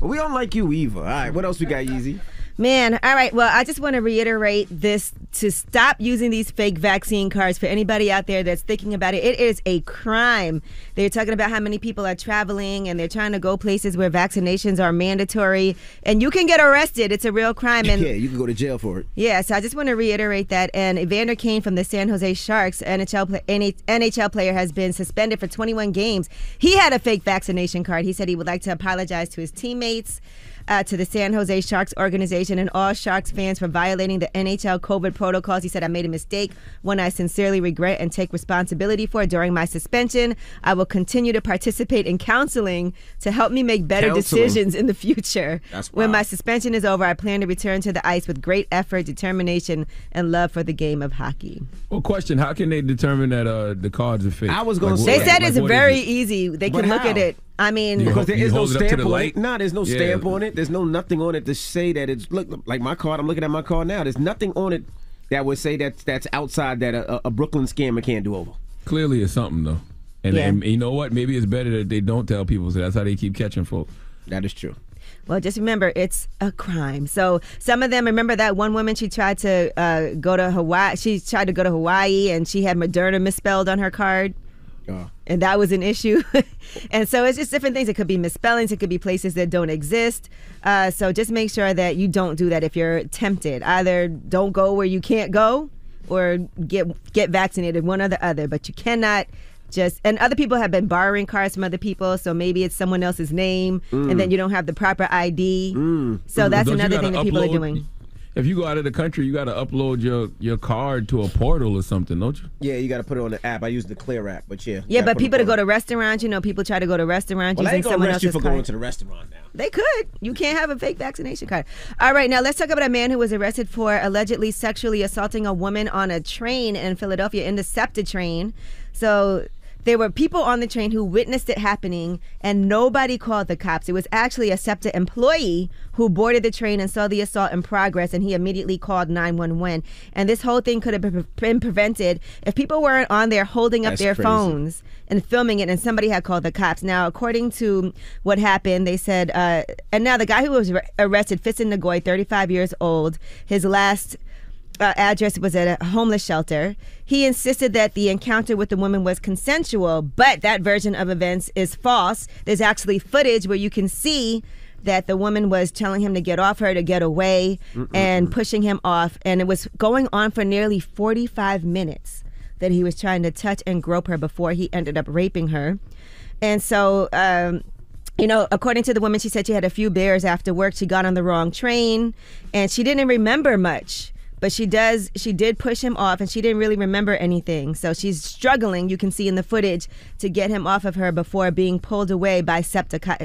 We don't like you either. All right, what else we got, Yeezy? Man, all right. Well, I just want to reiterate this to stop using these fake vaccine cards for anybody out there that's thinking about it. It is a crime. They're talking about how many people are traveling and they're trying to go places where vaccinations are mandatory and you can get arrested. It's a real crime. And yeah, you can go to jail for it. Yeah, so I just want to reiterate that. And Evander Kane from the San Jose Sharks, NHL player, has been suspended for 21 games. He had a fake vaccination card. He said he would like to apologize to his teammates, to the San Jose Sharks organization and all Sharks fans for violating the NHL COVID protocols. He said, I made a mistake, one I sincerely regret and take responsibility for. During my suspension, I will continue to participate in counseling to help me make better decisions in the future. When my suspension is over, I plan to return to the ice with great effort, determination, and love for the game of hockey. Well, question, how can they determine that the cards are fake? I was going to say they said it's very easy. They can look at it. I mean, because there is no stamp on it. No, there's no stamp on it. There's nothing on it to say that it's look like my card. I'm looking at my card now. There's nothing on it that would say that's outside that a Brooklyn scammer can't do over. Clearly, it's something though, and you know what? Maybe it's better that they don't tell people, so that's how they keep catching folk. That is true. Well, just remember, it's a crime. So some of them, remember that one woman, she tried to go to Hawaii. She tried to go to Hawaii, and she had Moderna misspelled on her card. And that was an issue. And so it's just different things. It could be misspellings. It could be places that don't exist. So just make sure that you don't do that if you're tempted. Either don't go where you can't go or get vaccinated, one or the other. But you cannot just... And other people have been borrowing cards from other people, so maybe it's someone else's name, and then you don't have the proper ID. So that's another thing that people are doing. If you go out of the country, you got to upload your card to a portal or something, don't you? Yeah, you got to put it on the app. I use the Clear app, but yeah. Yeah, but people to go to restaurants, people try to go to restaurants using someone else's card. Well, they ain't going to arrest you for going to the restaurant now. They could. You can't have a fake vaccination card. All right, now let's talk about a man who was arrested for allegedly sexually assaulting a woman on a train in Philadelphia, in the SEPTA train. So... there were people on the train who witnessed it happening, and nobody called the cops. It was actually a SEPTA employee who boarded the train and saw the assault in progress, and he immediately called 911. And this whole thing could have been prevented if people weren't on there holding up their phones and filming it, and somebody had called the cops. Now, according to what happened, they said, and now the guy who was arrested, Fisson Nagoy, 35 years old, his last... address was at a homeless shelter. He insisted that the encounter with the woman was consensual, but that version of events is false. There's actually footage where you can see that the woman was telling him to get off her, to get away, and pushing him off. And it was going on for nearly 45 minutes that he was trying to touch and grope her before he ended up raping her. And so... according to the woman, she said she had a few beers after work. She got on the wrong train, and she didn't remember much. But she did push him off, and she didn't really remember anything. So she's struggling, you can see in the footage, to get him off of her before being pulled away by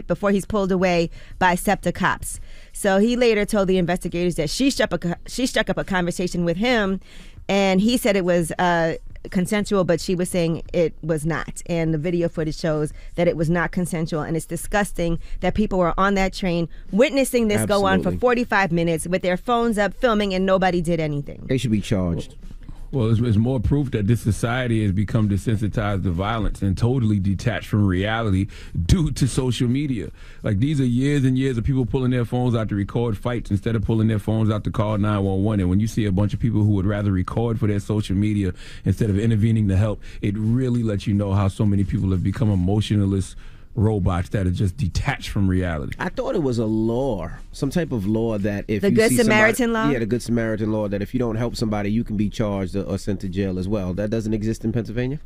before he's pulled away by SEPTA cops. So he later told the investigators that she struck up a conversation with him, and he said it was consensual, but she was saying it was not. And the video footage shows that it was not consensual, and it's disgusting that people were on that train witnessing this go on for 45 minutes with their phones up filming, and nobody did anything. They should be charged. Well, it's more proof that this society has become desensitized to violence and totally detached from reality due to social media. Like, these are years and years of people pulling their phones out to record fights instead of pulling their phones out to call 911. And when you see a bunch of people who would rather record for their social media instead of intervening to help, it really lets you know how so many people have become emotionless robots that are just detached from reality. I thought it was a law, some type of law that if the you Good see Samaritan law? Yeah, the Good Samaritan law, that if you don't help somebody, you can be charged or sent to jail as well. That doesn't exist in Pennsylvania?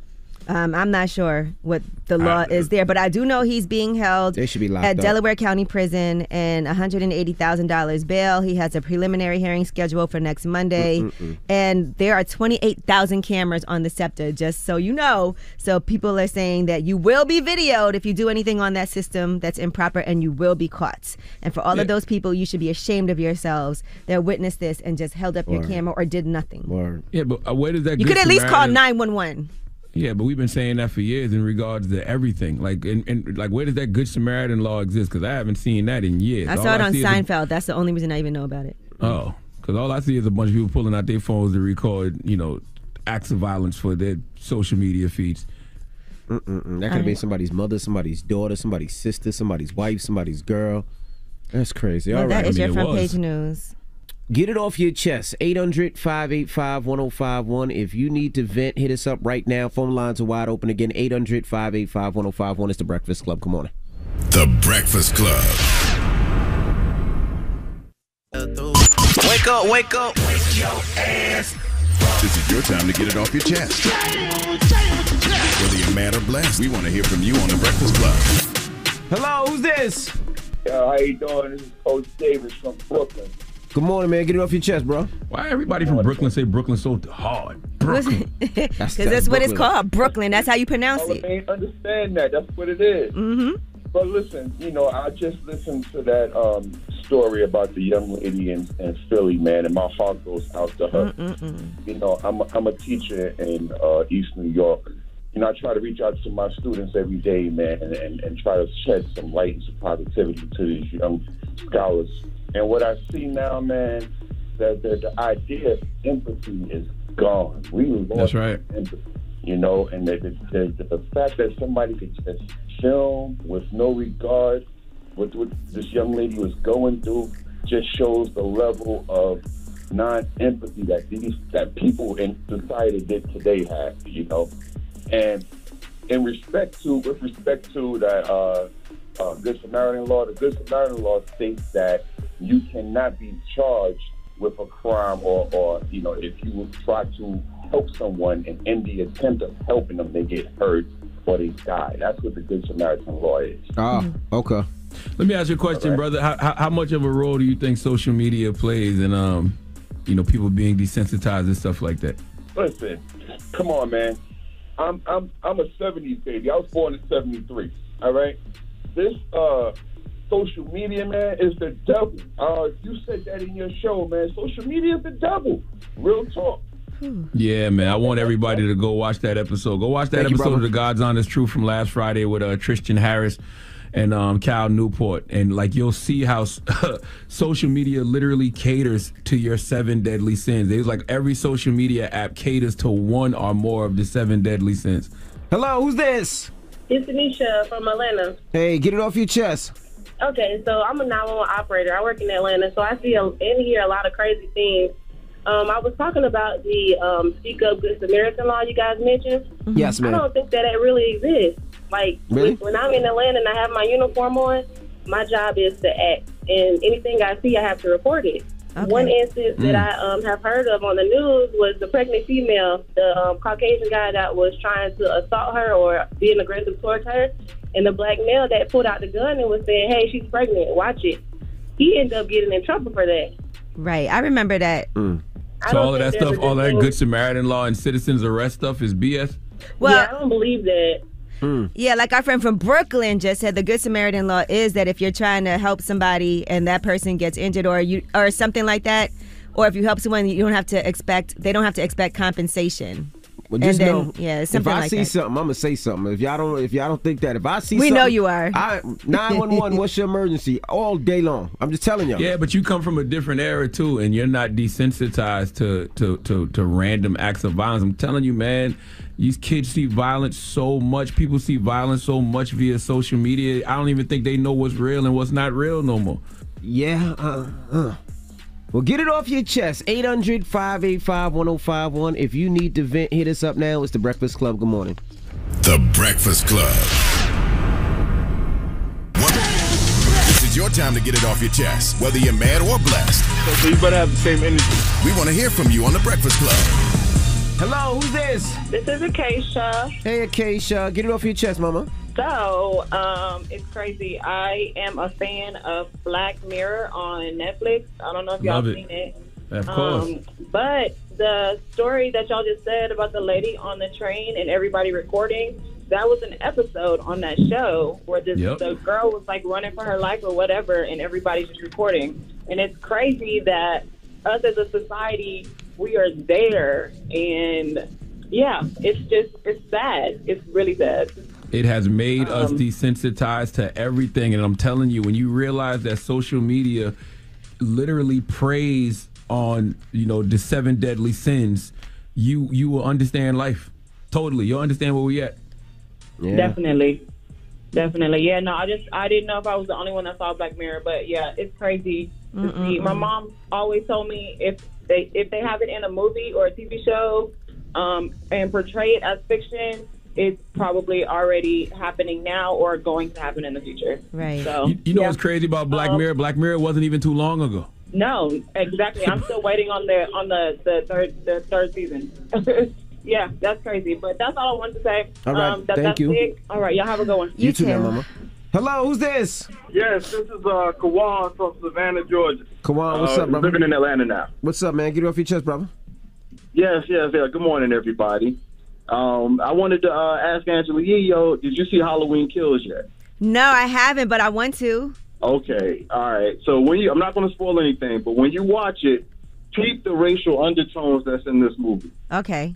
I'm not sure what the law is there, but I do know he's being held they should be locked at up. Delaware County Prison and $180,000 bail. He has a preliminary hearing scheduled for next Monday, and there are 28,000 cameras on the SEPTA, just so you know. So people are saying that you will be videoed if you do anything on that system that's improper, and you will be caught. And for all of those people, you should be ashamed of yourselves that witnessed this and just held up your camera or did nothing. Yeah, but where does that? You could at least call 911. Yeah, but we've been saying that for years in regards to everything. Like, like, where does that Good Samaritan law exist? Because I haven't seen that in years. I saw it on Seinfeld. That's the only reason I even know about it. Oh, because all I see is a bunch of people pulling out their phones to record, acts of violence for their social media feeds. That could have been somebody's mother, somebody's daughter, somebody's sister, somebody's wife, somebody's girl. That's crazy. Well, All right. that is your front page news. Get it off your chest. 800-585-1051. If you need to vent, hit us up right now. Phone lines are wide open again. 800-585-1051. It's The Breakfast Club. Good morning. The Breakfast Club. Wake up, wake up. Wake your ass. This is your time to get it off your chest. Whether you're mad or blessed, we want to hear from you on The Breakfast Club. Hello, who's this? How you doing? This is Coach Davis from Brooklyn. Good morning, man. Get it off your chest, bro. Why everybody from Brooklyn say Brooklyn so hard? Brooklyn. Because that's what it's called, Brooklyn. That's how you pronounce it. I understand that. That's what it is. Mm-hmm. But listen, I just listened to that story about the young lady in Philly, man, and my heart goes out to her. I'm a teacher in East New York. I try to reach out to my students every day, man, and try to shed some light and some positivity to these young scholars. And what I see now, man, that the idea of empathy is gone. We lost empathy, and the fact that somebody could just film with no regard what this young lady was going through just shows the level of non-empathy that people in society today have, And with respect to that Good Samaritan law, the Good Samaritan law states that you cannot be charged with a crime or if you would try to help someone and in the attempt of helping them, they get hurt or they die. That's what the Good Samaritan law is. Okay. Let me ask you a question, brother. How much of a role do you think social media plays in people being desensitized and stuff like that? Listen, come on, man. I'm a 70s baby. I was born in 73. All right. This social media, man, is the devil. You said that in your show, man. Social media is the devil. Real talk. Yeah, man. I want everybody to go watch that episode. Go watch that episode of The God's Honest Truth from last Friday with Tristan Harris and Cal Newport. And you'll see how social media literally caters to your 7 deadly sins. It's like every social media app caters to one or more of the 7 deadly sins. Hello, who's this? It's Anisha from Atlanta. Hey, get it off your chest. Okay, so I'm a 911 operator. I work in Atlanta, so I see and hear a lot of crazy things. I was talking about the Speak Up Good Samaritan law you guys mentioned. Yes, ma'am. I don't think that really exists. Really? When I'm in Atlanta and I have my uniform on, my job is to act. And anything I see, I have to report it. Okay. One instance that I have heard of on the news was the pregnant female, the Caucasian guy that was trying to assault her or being aggressive towards her, and the black male that pulled out the gun and was saying, hey, she's pregnant, watch it. He ended up getting in trouble for that. Right. I remember that. So all of that stuff, all that Good Samaritan law and citizens arrest stuff is BS? Well, yeah, I don't believe that. Yeah, like our friend from Brooklyn just said, the Good Samaritan law is that if you're trying to help somebody and that person gets injured or something like that, or if you help someone, they don't have to expect compensation. Well, just know, something if I like see that. something, I'm gonna say something. If y'all don't think that, if I see, we something, know you are. 911. What's your emergency? All day long. I'm just telling y'all. Yeah, but you come from a different era too, and you're not desensitized to random acts of violence. I'm telling you, man. These kids see violence so much. People see violence so much via social media. I don't even think they know what's real and what's not real no more. Yeah. Well, get it off your chest. 800-585-1051. If you need to vent, hit us up now. It's The Breakfast Club. Good morning. The Breakfast Club. This is your time to get it off your chest, whether you're mad or blessed. So you better have the same energy. We want to hear from you on The Breakfast Club. Hello, who's this? This is Acacia. Hey, Acacia. Get it off your chest, mama. So, it's crazy. I am a fan of Black Mirror on Netflix. I don't know if y'all seen it. Of course. But the story that y'all just said about the lady on the train and everybody recording, that was an episode on that show where the girl was running for her life or whatever, and everybody's just recording. And it's crazy that us as a society, we are there, and it's sad. It's really sad. It has made us desensitized to everything, and I'm telling you, when you realize that social media literally preys on, the 7 deadly sins, you will understand life totally. You'll understand where we at. Yeah. Definitely. Definitely. Yeah, no, I didn't know if I was the only one that saw Black Mirror, but yeah, it's crazy to see. My mom always told me if they have it in a movie or a TV show and portray it as fiction, it's probably already happening now or going to happen in the future. Right. So, you know what's crazy about Black Mirror? Black Mirror wasn't even too long ago. No, exactly. I'm still waiting on the third season. Yeah, that's crazy. But that's all I wanted to say. All right, thank you. It. All right, y'all have a good one. You too, now, Mama. Hello, who's this? Yes, this is Kawan from Savannah, Georgia. Kawan, what's up, brother? Living in Atlanta now. What's up, man? Get it off your chest, brother. Yes. Good morning, everybody. I wanted to ask Angela Yee, did you see Halloween Kills yet? No, I haven't, but I want to. Okay, all right. So I'm not going to spoil anything, but when you watch it, peep the racial undertones that's in this movie. Okay.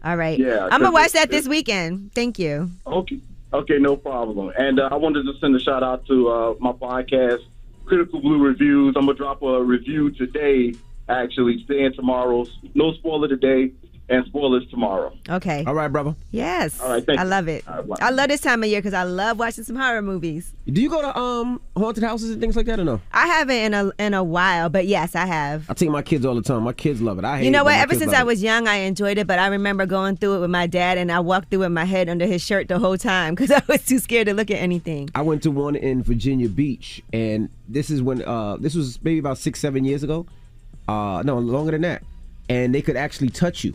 All right. Yeah, I'm going to watch that this weekend. Thank you. Okay, no problem. And I wanted to send a shout out to my podcast, Critical Blue Reviews. I'm going to drop a review today, actually, today and tomorrow. No spoiler today and spoilers tomorrow. Okay. All right, brother. Yes. All right, thank you. I love it. I love this time of year because I love watching some horror movies. Do you go to haunted houses and things like that or no? I haven't in a while, but yes, I have. I take my kids all the time. My kids love it. I hate it. You know what? Ever since I was young, I enjoyed it, but I remember going through it with my dad, and I walked through with my head under his shirt the whole time because I was too scared to look at anything. I went to one in Virginia Beach, and this is when this was maybe about 6-7 years ago. No, longer than that. And they could actually touch you.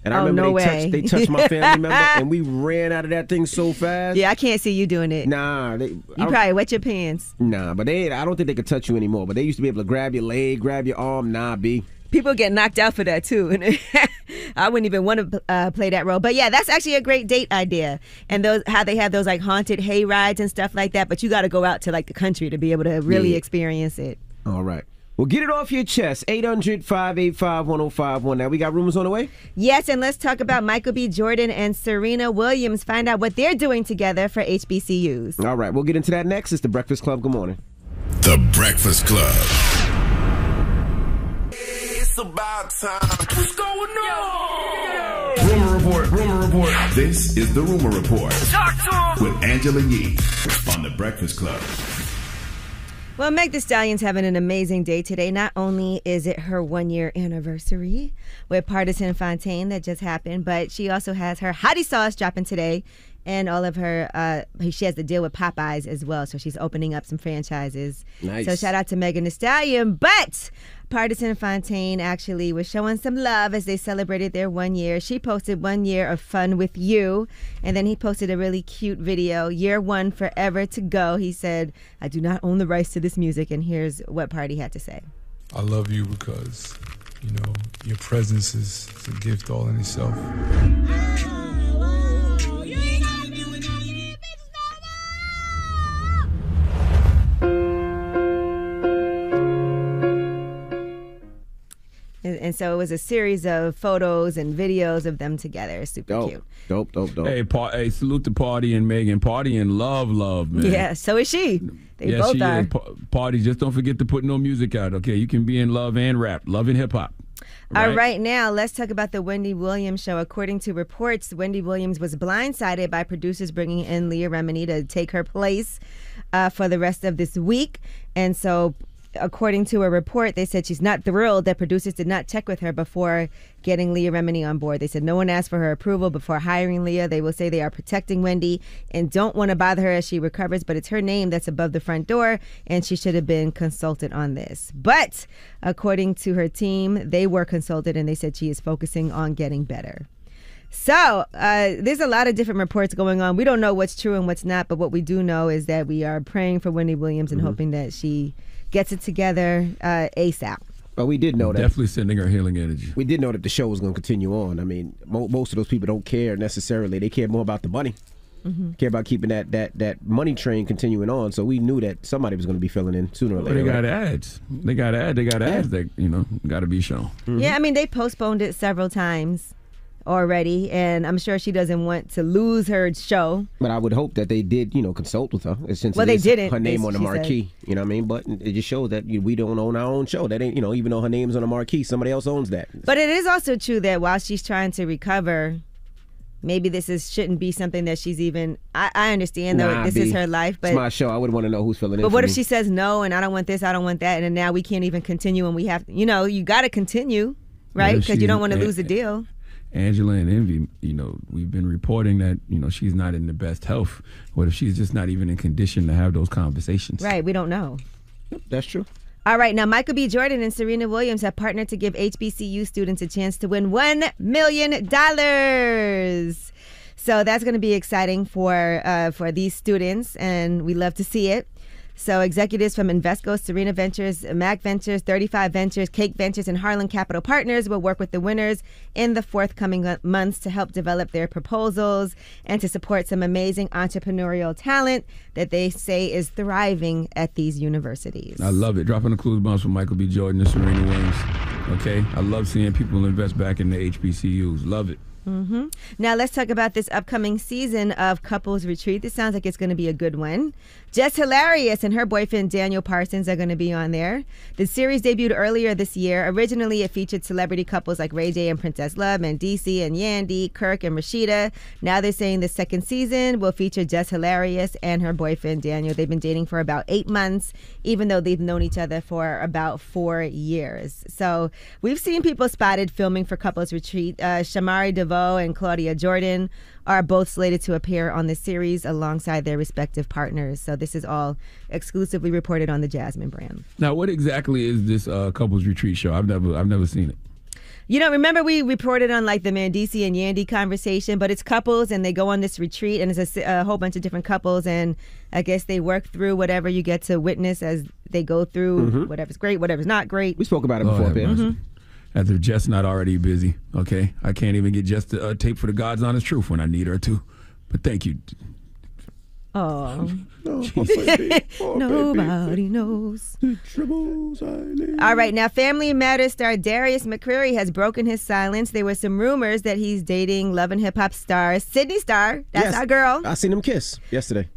And I remember they touched my family member, and we ran out of that thing so fast. Yeah, I can't see you doing it. Nah. You probably wet your pants. Nah, but I don't think they could touch you anymore. But they used to be able to grab your leg, grab your arm. Nah, B. People get knocked out for that, too. I wouldn't even want to play that role. But, yeah, that's actually a great date idea. And how they have those, like, haunted hay rides and stuff like that. But you got to go out to, like, the country to be able to really experience it. All right. Well, get it off your chest. 800-585-1051. Now, we got rumors on the way? Yes, and let's talk about Michael B. Jordan and Serena Williams. Find out what they're doing together for HBCUs. All right, we'll get into that next. It's The Breakfast Club. Good morning. The Breakfast Club. It's about time. What's going on? Rumor report. This is the Rumor Report. Talk to him. With Angela Yee on The Breakfast Club. Well, Meg Thee Stallion's having an amazing day today. Not only is it her 1-year anniversary with Partisan Fontaine that just happened, but she also has her hottie sauce dropping today, and all of her, she has to deal with Popeyes as well, so she's opening up some franchises. Nice. So shout out to Megan Thee Stallion. But Partisan Fontaine actually was showing some love as they celebrated their 1 year. She posted 1 year of fun with you, and then he posted a really cute video, year 1 forever to go. He said, I do not own the rights to this music, and here's what Party had to say. I love you because, your presence is a gift all in itself. And so it was a series of photos and videos of them together. Super cute. Dope. Hey, salute to Party and Megan. Party and love, man. Yeah, so is she. They both she are. Is. Party, just don't forget to put no music out, okay? You can be in love and rap, love and hip-hop. Right? All right, now let's talk about the Wendy Williams show. According to reports, Wendy Williams was blindsided by producers bringing in Leah Remini to take her place for the rest of this week. And so, according to a report, they said she's not thrilled that producers did not check with her before getting Leah Remini on board. They said no one asked for her approval before hiring Leah. They will say they are protecting Wendy and don't want to bother her as she recovers, but it's her name that's above the front door, and she should have been consulted on this. But according to her team, they were consulted, and they said she is focusing on getting better. So there's a lot of different reports going on. We don't know what's true and what's not, but what we do know is that we are praying for Wendy Williams and hoping that she gets it together ASAP. Well, we did know that. Definitely sending her healing energy. We did know that the show was going to continue on. I mean, most of those people don't care necessarily. They care more about the money. Care about keeping that money train continuing on. So we knew that somebody was going to be filling in sooner or later. They got ads. They got ads that, got to be shown. Yeah, I mean, they postponed it several times already, and I'm sure she doesn't want to lose her show. But I would hope that they did, consult with her. Since they didn't. Her name on the marquee, you know what I mean? But it just shows that we don't own our own show. That ain't, even though her name's on the marquee, somebody else owns that. But it is also true that while she's trying to recover, maybe this shouldn't be something that she's even. I understand though this is her life, but it's my show. I would want to know who's filling in. But what for if me. she says no, and I don't want this, I don't want that, and then now we can't even continue, and we have, you got to continue, right? Because you don't want to lose the deal. Angela and Envy, we've been reporting that, she's not in the best health. What if she's just not even in condition to have those conversations? Right, we don't know. That's true. All right, now Michael B. Jordan and Serena Williams have partnered to give HBCU students a chance to win $1 million. So that's going to be exciting for these students, and we love to see it. So executives from Invesco, Serena Ventures, Mac Ventures, 35 Ventures, Cake Ventures, and Harlan Capital Partners will work with the winners in the forthcoming months to help develop their proposals and to support some amazing entrepreneurial talent that they say is thriving at these universities. I love it. Dropping the clues bombs from Michael B. Jordan and Serena Williams. Okay? I love seeing people invest back in the HBCUs. Love it. Mm-hmm. Now let's talk about this upcoming season of Couples Retreat. This sounds like it's going to be a good one. Jess Hilarious and her boyfriend Daniel Parsons are going to be on there. The series debuted earlier this year. Originally, it featured celebrity couples like Ray J and Princess Love, Mandisi and Yandy, Kirk and Rashida. Now they're saying the second season will feature Jess Hilarious and her boyfriend Daniel. They've been dating for about 8 months, even though they've known each other for about 4 years. So we've seen people spotted filming for Couples Retreat. Shamari DeVoe and Claudia Jordan are both slated to appear on the series alongside their respective partners. So this is all exclusively reported on the Jasmine brand. Now, what exactly is this Couples Retreat show? I've never seen it. Remember we reported on like the Mandisi and Yandy conversation, but it's couples and they go on this retreat and it's a whole bunch of different couples, and I guess they work through whatever you get to witness as they go through whatever's great, whatever's not great. We spoke about it before, Ben. As if Jess not already busy, okay? I can't even get Jess to tape for the God's Honest Truth when I need her to. But thank you. Oh. Oh, nobody knows. The troubles I live. All right, now Family Matters star Darius McCreary has broken his silence. There were some rumors that he's dating Love and Hip Hop star Sydney Star. That's our girl. I seen them kiss yesterday.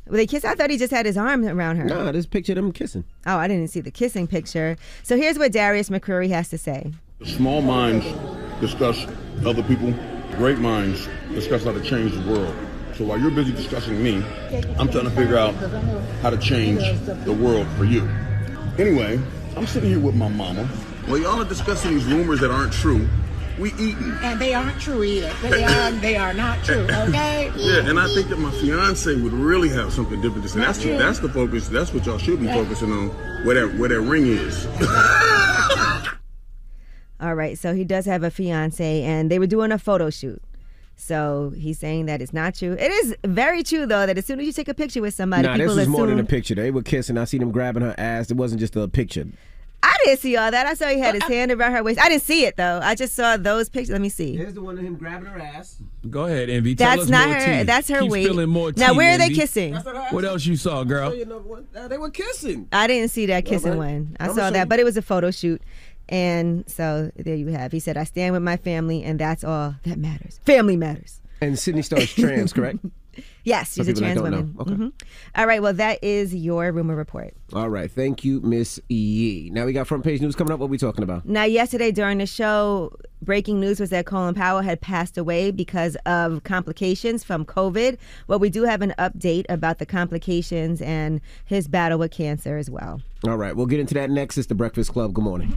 Well, they kiss? I thought he just had his arm around her. Nah, this picture of them kissing. Oh, I didn't see the kissing picture. So here's what Darius McCreary has to say. Small minds discuss other people. Great minds discuss how to change the world. So while you're busy discussing me, I'm trying to figure out how to change the world for you. Anyway, I'm sitting here with my mama. While y'all are discussing these rumors that aren't true, we eating. And they aren't true either. They are not true, okay? Yeah, and I think that my fiance would really have something different to say. That's the focus. That's what y'all should be focusing on, where that ring is. All right, so he does have a fiance, and they were doing a photo shoot. So he's saying that it's not true. It is very true, though, that as soon as you take a picture with somebody, people this was assume... more than a picture. They were kissing. I seen him grabbing her ass. It wasn't just a picture. I didn't see all that. I saw he had his hand around her waist. I didn't see it, though. I just saw those pictures. Let me see. Here's the one of him grabbing her ass. Go ahead, Envy. Tell That's us not more her. tea. That's her Keep waist. spilling more Now, tea, where are they Envy. kissing? What else you saw, girl? They were kissing. I didn't see that kissing one. I saw that, but it was a photo shoot. And so there you have. He said, I stand with my family, and that's all that matters. Family matters. And Sydney Star's trans, correct? Yes, she's a trans woman. Okay. All right, well, that is your rumor report. All right, thank you, Miss Yee. Now we got front page news coming up. What are we talking about? Now, yesterday during the show, breaking news was that Colin Powell had passed away because of complications from COVID. Well, we do have an update about the complications and his battle with cancer as well. All right, we'll get into that next. It's The Breakfast Club. Good morning.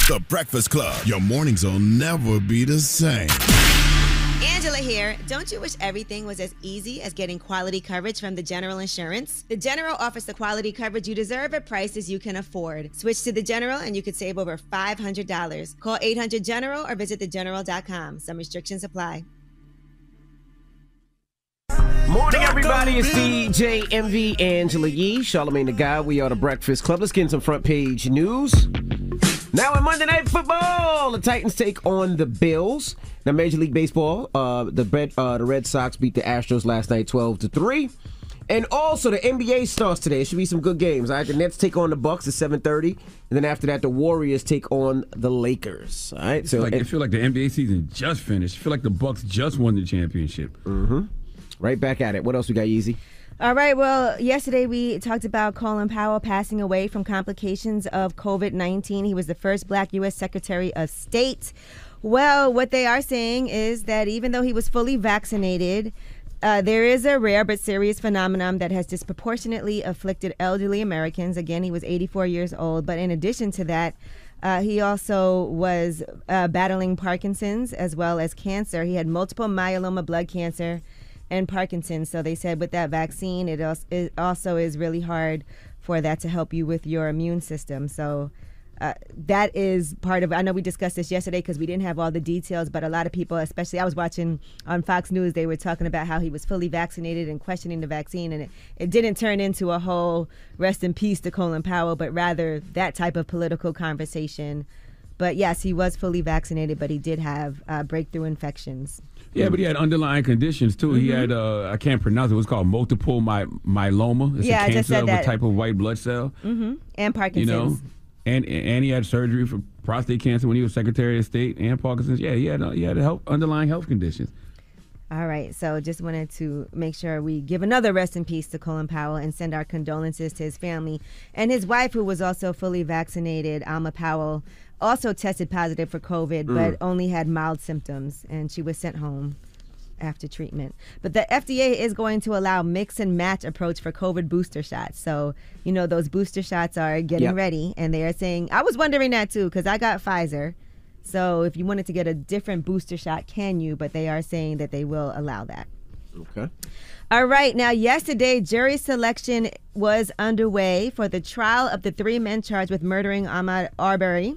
The Breakfast Club. Your mornings will never be the same. Angela here. Don't you wish everything was as easy as getting quality coverage from the General Insurance? The General offers the quality coverage you deserve at prices you can afford. Switch to the General and you could save over $500. Call 800-GENERAL or visit thegeneral.com. Some restrictions apply. Morning, everybody. It's DJ MV Angela Yee, Charlamagne the Guy. We are The Breakfast Club. Let's get into some front page news. Now in Monday Night Football, the Titans take on the Bills. Now, Major League Baseball, the Red Sox beat the Astros last night 12-3. And also, the NBA starts today. It should be some good games. All right, the Nets take on the Bucks at 7:30. And then after that, the Warriors take on the Lakers. All right, so I feel like the NBA season just finished. I feel like the Bucks just won the championship. Mm-hmm. Right back at it. What else we got, Yeezy? All right, well, yesterday we talked about Colin Powell passing away from complications of COVID-19. He was the first black U.S. Secretary of State. Well, what they are saying is that even though he was fully vaccinated, there is a rare but serious phenomenon that has disproportionately afflicted elderly Americans. Again, he was 84 years old. But in addition to that, he also was battling Parkinson's as well as cancer. He had multiple myeloma, blood cancer, and Parkinson's. So they said with that vaccine, it also is really hard for that to help you with your immune system. So that is part of, I know we discussed this yesterday because we didn't have all the details, but a lot of people, especially I was watching on Fox News, they were talking about how he was fully vaccinated and questioning the vaccine, and it didn't turn into a whole rest in peace to Colin Powell, but rather that type of political conversation. But yes, he was fully vaccinated, but he did have breakthrough infections. Yeah, but he had underlying conditions too. He had, I can't pronounce it, what's called multiple myeloma. It's a cancer of a type of white blood cell. And Parkinson's. You know? And he had surgery for prostate cancer when he was Secretary of State, and Parkinson's. Yeah, he had underlying health conditions. All right, so just wanted to make sure we give another rest in peace to Colin Powell and send our condolences to his family. And his wife, who was also fully vaccinated, Alma Powell, also tested positive for COVID, but only had mild symptoms, and she was sent home after treatment. But the FDA is going to allow mix and match approach for COVID booster shots. So, you know, those booster shots are getting ready, and they are saying, I was wondering that too, because I got Pfizer. So if you wanted to get a different booster shot, can you? But they are saying that they will allow that. Okay. All right. Now, yesterday, jury selection was underway for the trial of the 3 men charged with murdering Ahmaud Arbery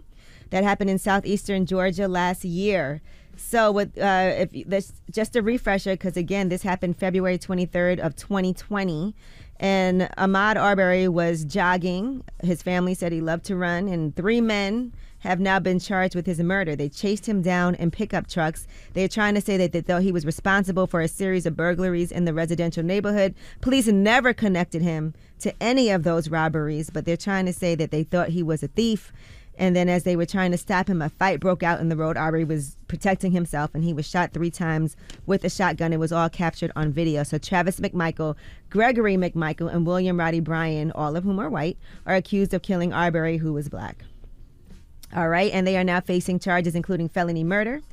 that happened in southeastern Georgia last year. So if that's just a refresher, because again, this happened February 23rd of 2020. And Ahmaud Arbery was jogging. His family said he loved to run. And 3 men have now been charged with his murder. They chased him down in pickup trucks. They're trying to say that they thought he was responsible for a series of burglaries in the residential neighborhood. Police never connected him to any of those robberies, but they're trying to say that they thought he was a thief. And then as they were trying to stop him, a fight broke out in the road. Arbery was protecting himself, and he was shot 3 times with a shotgun. It was all captured on video. So Travis McMichael, Gregory McMichael, and William Roddy Bryan, all of whom are white, are accused of killing Arbery, who was black. All right, and they are now facing charges including felony murder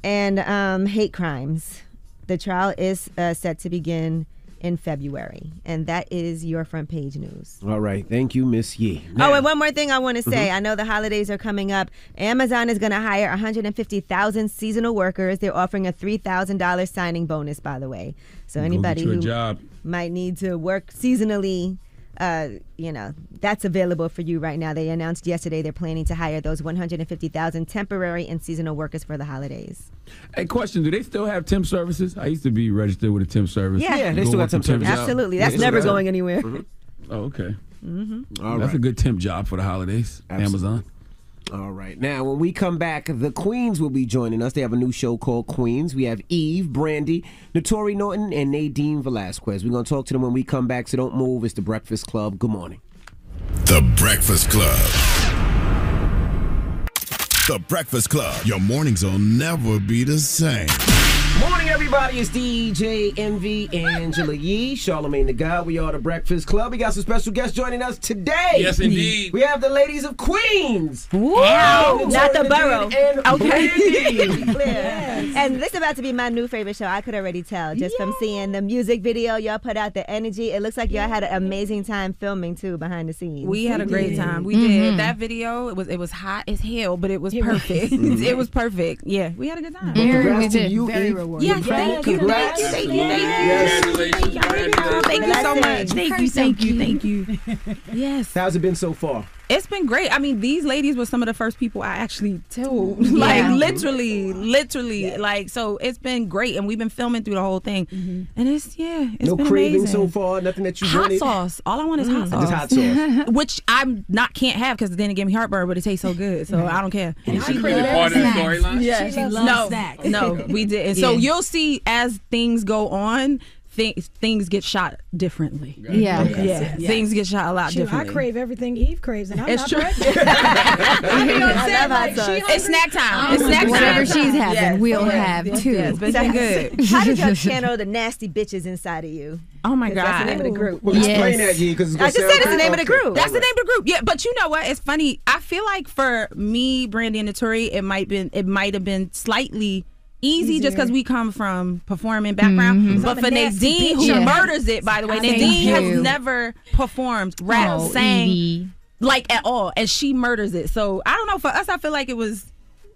and hate crimes. The trial is set to begin in February. And that is your front page news. All right. Thank you, Miss Yee. Now, and one more thing I want to say. I know the holidays are coming up. Amazon is going to hire 150,000 seasonal workers. They're offering a $3,000 signing bonus, by the way. So anybody who might need to work seasonally, you know, that's available for you right now. They announced yesterday they're planning to hire those 150,000 temporary and seasonal workers for the holidays. Hey, question, do they still have temp services? I used to be registered with a temp service. Yeah, they still have temp services. Absolutely. That's never going anywhere. Oh, okay. All That's a good temp job for the holidays. Amazon. All right. Now, when we come back, the Queens will be joining us. They have a new show called Queens. We have Eve, Brandy, Notori Norton, and Nadine Velasquez. We're going to talk to them when we come back, so don't move. It's The Breakfast Club. Good morning. The Breakfast Club. The Breakfast Club. Your mornings will never be the same. Morning, everybody. It's DJ MV Angela Yee, Charlamagne the God. We are The Breakfast Club. We got some special guests joining us today. Yes, indeed. We have the ladies of Queens. Wow. Not the borough. Okay. Yes. And this is about to be my new favorite show. I could already tell just from seeing the music video. Y'all put out the energy. It looks like y'all had an amazing time filming, too, behind the scenes. We had a great time. We did. That video, it was hot as hell, but it was perfect. It was perfect. Yeah, we had a good time. Congrats to you, Very Eve. rewarding. Yes, thank you. Thank you so much. Thank you. Yes. How's it been so far? It's been great. I mean, these ladies were some of the first people I actually told. Like, literally. Like, so it's been great. And we've been filming through the whole thing. And it's been craving amazing. so far? Nothing that you hot wanted? sauce. All I want is hot sauce. Just hot sauce. Which can't have because then it gave me heartburn, but it tastes so good. So I don't care. And she part of the storyline? Yeah. She loves snacks. No, we didn't. So you'll see as things go on, things get shot differently. Yeah. Things get shot a lot differently. I crave everything Eve craves, and I'm It's not true. pregnant. It's snack time. It's snack time. Whatever she's having, we'll have too. Yes, but it's good. How did y'all channel the nasty bitches inside of you? Oh my 'Cause God. that's the name of the group. Well, explain that, G, because I just said it's the name of the group. That's the name of the group. Yeah, but you know what? It's funny. I feel like for me, Brandy and Notori, it might have been slightly easy just because we come from performing background. But for Nadine, who murders it, by the way, Nadine has never performed rap, sang like at all, and she murders it. So I don't know. For us, I feel like it was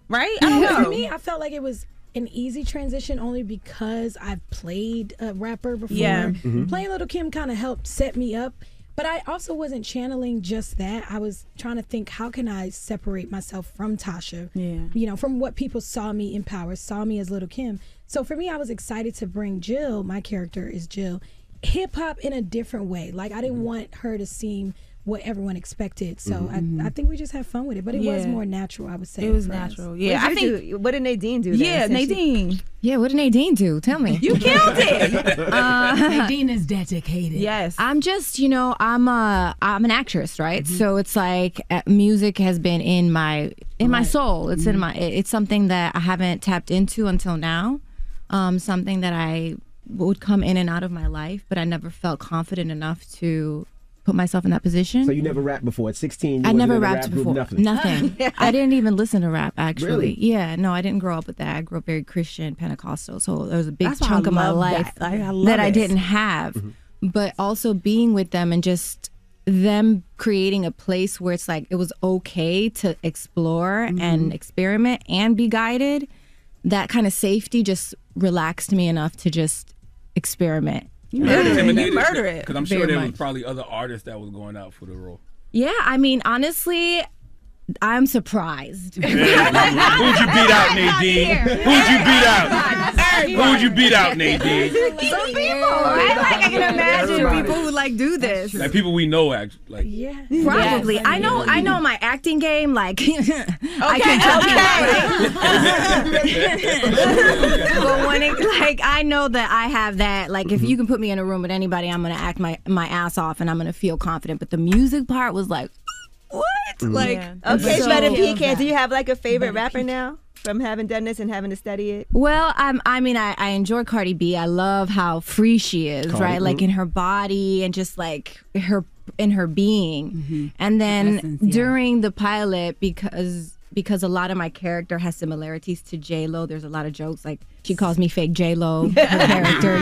right. I don't know. For me, I felt like it was an easy transition only because I've played a rapper before. Yeah. Playing Little Kim kind of helped set me up. But I also wasn't channeling just that. I was trying to think, how can I separate myself from Tasha? Yeah. You know, from what people saw me in Power, saw me as Little Kim. So for me, I was excited to bring Jill, my character is Jill, hip hop in a different way. Like, I didn't want her to seem what everyone expected. So I think we just had fun with it. But it was more natural, I would say. It was for us. natural. Yeah. What did Nadine do? Yeah, Nadine. Yeah, what did Nadine do? Tell me. You killed it. Nadine is dedicated. Yes. I'm just, I'm an actress, right? So it's like music has been in my soul. It's in it's something that I haven't tapped into until now. Something that I would come in and out of my life, but I never felt confident enough to put myself in that position. So you never rapped before? At 16, I you never wasn't in a rapped rap group, before. nothing. I didn't even listen to rap, actually. Really? Yeah, no, I didn't grow up with that. I grew up very Christian, Pentecostal, so there was a big That's why chunk I of my love life that. I love that I it. didn't have. But also being with them and just them creating a place where it's like it was okay to explore and experiment and be guided, that kind of safety just relaxed me enough to just experiment. You murder it. Because I'm sure there was probably other artists that was going out for the role. Yeah, I mean, honestly, I'm surprised. Who'd you beat out, Nadine? Who'd you beat out? Who'd you beat out, Nadine? Some people. I can imagine people who do this. Like people we know, actually. Like, Probably. Yes. I know my acting game. Like, I can tell you. But when it, I know that I have that. Like, if you can put me in a room with anybody, I'm gonna act my ass off and I'm gonna feel confident. But the music part was like, what? Like, okay, so better PK. Do you have a favorite rapper now from having done this and having to study it? Well, I enjoy Cardi B. I love how free she is, right? Like in her body and just like in her being. And then during the pilot, because a lot of my character has similarities to J-Lo, there's a lot of jokes like she calls me fake J-Lo, her character,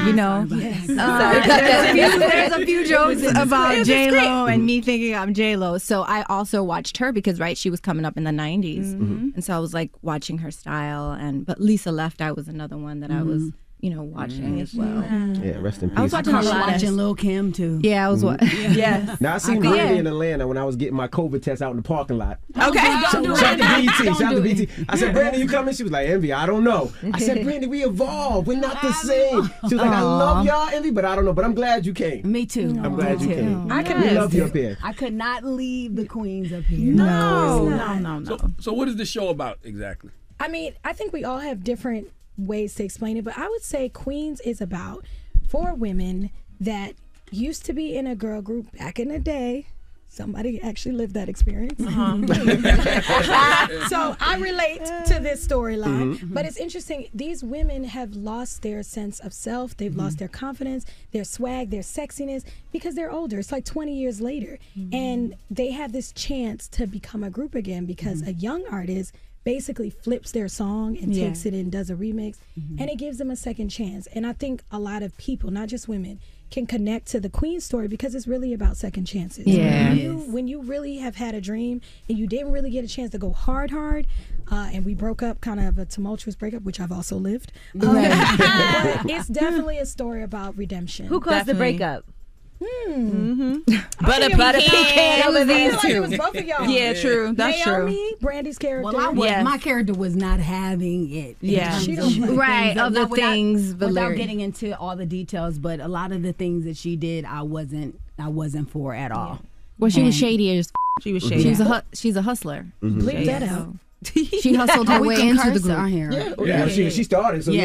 there's a few jokes about J-Lo and me thinking I'm J-Lo. So I also watched her because, she was coming up in the 90s. And so I was like watching her style. But Lisa Left Eye was another one that I was, watching as well. Yeah, rest in peace. I was watching Lil' Kim too. Yeah, I was Yes. Now I seen Brandy in Atlanta when I was getting my COVID test out in the parking lot. Okay. Shout to BT. I said, Brandy, you coming? She was like, Envy, I don't know. I said, Brandy, we evolved. We're not the same. She was like, I love y'all, Envy, but I don't know. But I'm glad you came. Me too. I'm glad you came. We love you up here. I could not leave the queens up here. No. So what is the show about exactly? I mean, I think we all have different ways to explain it, but I would say Queens is about 4 women that used to be in a girl group back in the day. Somebody actually lived that experience. So I relate to this storyline. But it's interesting. These women have lost their sense of self. They've lost their confidence, their swag, their sexiness because they're older. It's like 20 years later. And they have this chance to become a group again because a young artist basically flips their song and takes it and does a remix, and it gives them a second chance. And I think a lot of people, not just women, can connect to the Queen story because it's really about second chances. Yeah. When you really have had a dream and you didn't really get a chance to go hard, and we broke up, kind of a tumultuous breakup, which I've also lived. But it's definitely a story about redemption. Who caused the breakup? But a pecan over these two. two. It was both of y'all. Yeah, true. That's Naomi, true. Brandy's character. Well, my character was not having it. Yeah. Right, other things. Without getting into all the details, but a lot of the things that she did, I wasn't for at all. Well, she was shady as She was shady. She's a hustler. Bleep that out. She hustled her way into the group. Yeah, she started. So we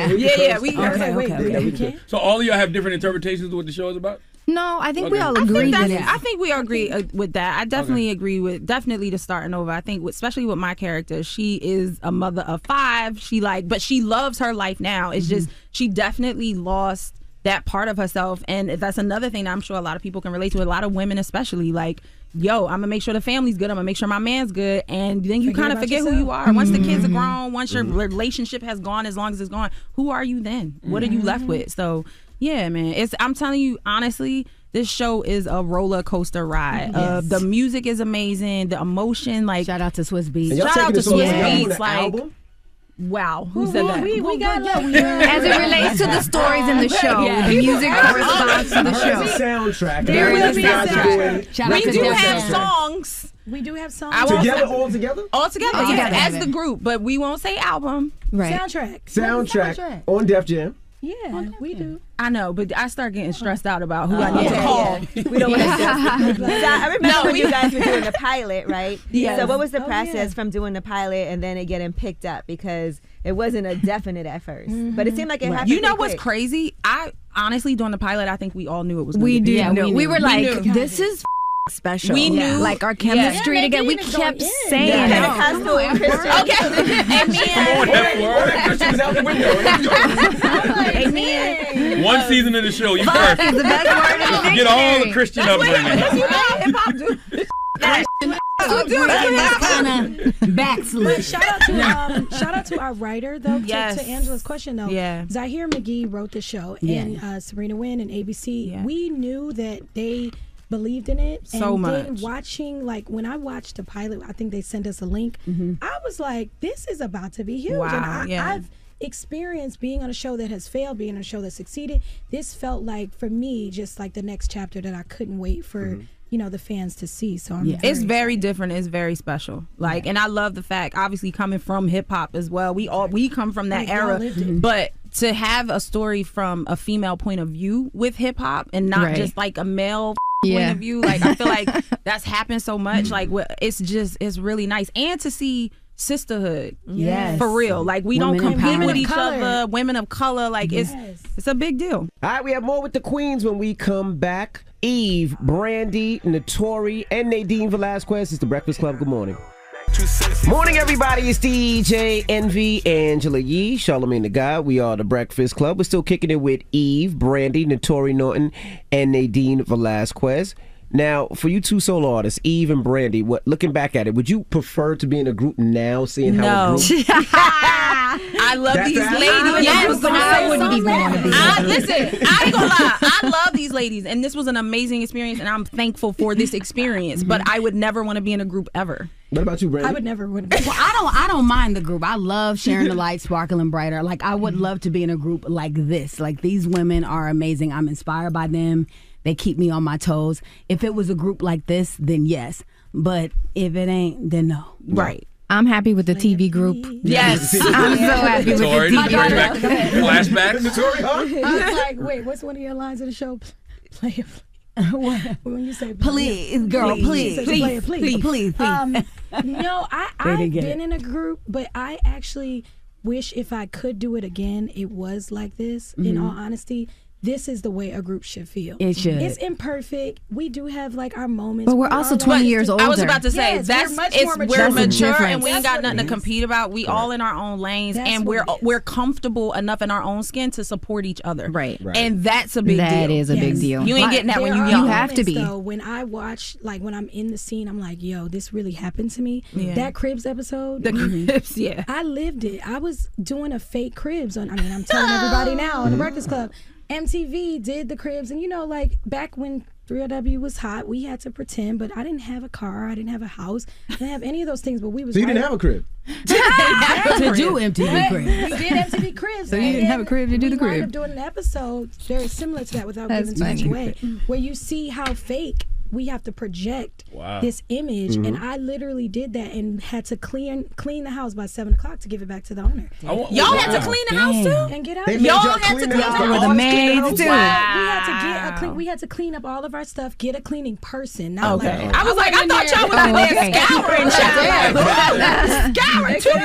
can. So all of y'all have different interpretations of what the show is about? No, I think we all agree with it. I think we all agree with that. I definitely agree with to starting over. I think especially with my character, she is a mother of 5. But she loves her life now. It's just she definitely lost that part of herself, and that's another thing that I'm sure a lot of people can relate to. A lot of women, especially, like, yo, I'm gonna make sure the family's good. I'm gonna make sure my man's good, and then you kind of forget who you are. Once the kids are grown, once your relationship has gone as long as it's gone, who are you then? What are you left with? So. Yeah, man. I'm telling you, honestly, this show is a roller coaster ride. Yes. The music is amazing. The emotion, like shout out to Swiss Beats. Shout out to Swiss Beats. Like, wow, who said that? We got love. As it relates to the stories in the show, the music corresponds to the show. There's a soundtrack. There will be a soundtrack. We do have songs. We do have songs. All together? All together, yes, as the group, but we won't say album. Right. Soundtrack. On Def Jam. Yeah, we do. I know, but I start getting stressed out about who I need to call. We don't want to. I remember when you guys were doing the pilot, right? Yeah. So what was the process from doing the pilot and then it getting picked up, because it wasn't a definite at first, but it seemed like it happened. You know what's quick. crazy? I honestly, during the pilot, I think we all knew it was. We did. Yeah, we were like, this is special. We knew, like, our chemistry together. We kept saying Pentecostal and Christian. Amen. One season of the show, you perfect. The best word in the Get all the Christian upbringing. Hip hop do. Backslid. Shout out to our writer though. To Angela's question though. Yeah. Zahir McGee wrote the show, and Serena Wynn and ABC. Yeah. We knew that they believed in it so much. Then watching, like, when I watched the pilot, I think they sent us a link. I was like, this is about to be huge. Wow, and I've experienced being on a show that has failed, being on a show that succeeded. This felt like, for me, just like the next chapter that I couldn't wait for the fans to see. So it's very different. It's very special. Like, and I love the fact, obviously coming from hip hop as well. We come from that era, but to have a story from a female point of view with hip hop and not just like a male point of view, like, I feel like that's happened so much. Like, it's really nice, and to see sisterhood, for real. Like, we don't compete with each other. Women of color, like, it's a big deal. All right, we have more with the queens when we come back. Eve, Brandy, Notori, and Nadine Velasquez. It's the Breakfast Club. Good morning. Morning, everybody. It's DJ Envy, Angela Yee, Charlamagne the God. We are the Breakfast Club. We're still kicking it with Eve, Brandy, Notori Norton, and Nadine Velasquez. Now, for you two solo artists, Eve and Brandy, looking back at it, would you prefer to be in a group now, seeing how a group... I love these ladies. Yes, but I wouldn't even want to be. Listen, I ain't gonna lie. I love these ladies, and this was an amazing experience, and I'm thankful for this experience. But I would never want to be in a group ever. What about you, Brandy? I would never want to be. Well, I don't mind the group. I love sharing the light, sparkling brighter. Like, I would love to be in a group like this. Like, these women are amazing. I'm inspired by them. They keep me on my toes. If it was a group like this, then yes. But if it ain't, then no. Right. I'm happy with the TV group. Yes. I'm so happy with the TV group. Flashbacks. I was like, wait, what's one of your lines in the show? Play it. When you say please, girl, please. No, I've been in a group, but I actually wish if I could do it again, it was like this. In all honesty, this is the way a group should feel. It should. It's imperfect. We do have like our moments. But we're also 20 years older. I was about to say, yes, we're mature and we ain't got nothing to compete about. We all in our own lanes, and we're comfortable enough in our own skin to support each other. Right. And that's a big deal. That is a big deal. You ain't getting that when you young. You have to be. Though, when I watch, like when I'm in the scene, I'm like, yo, this really happened to me. That Cribs episode. The Cribs, I lived it. I was doing a fake Cribs I'm telling everybody now on the Breakfast Club. MTV did the Cribs, and like back when 3LW was hot, we had to pretend, but I didn't have a car, I didn't have a house, I didn't have any of those things, but we was So you didn't have a crib? To do MTV Cribs. We did MTV Cribs. So you didn't have a crib to do the crib. We wound up doing an episode very similar to that without giving too much away, where you see how fake we have to project this image, and I literally did that and had to clean the house by 7 o'clock to give it back to the owner. Y'all had to clean the house too, and get out. Y'all had to clean the house. The maids too. We had to clean up all of our stuff. Get a cleaning person. Not I was like, I thought y'all was in there scouring. Scouring too.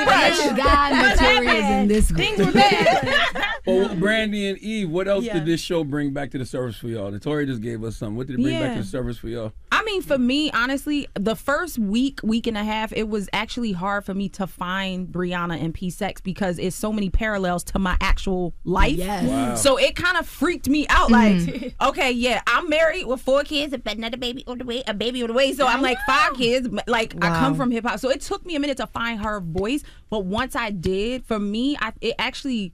God Notorious in this group. Things were bad. Well, Brandy and Eve, what else did this show bring back to the surface for y'all? Notori just gave us something. What did it bring back to the surface for y'all? I mean, for me, honestly, the first week and a half, it was actually hard for me to find Brianna and P-Sex because it's so many parallels to my actual life. Yes. Wow. So it kind of freaked me out. Like, okay, yeah, I'm married with 4 kids, but another baby on the way. So I'm like 5 kids. Like, I come from hip hop. So it took me a minute to find her voice. But once I did, for me, it actually...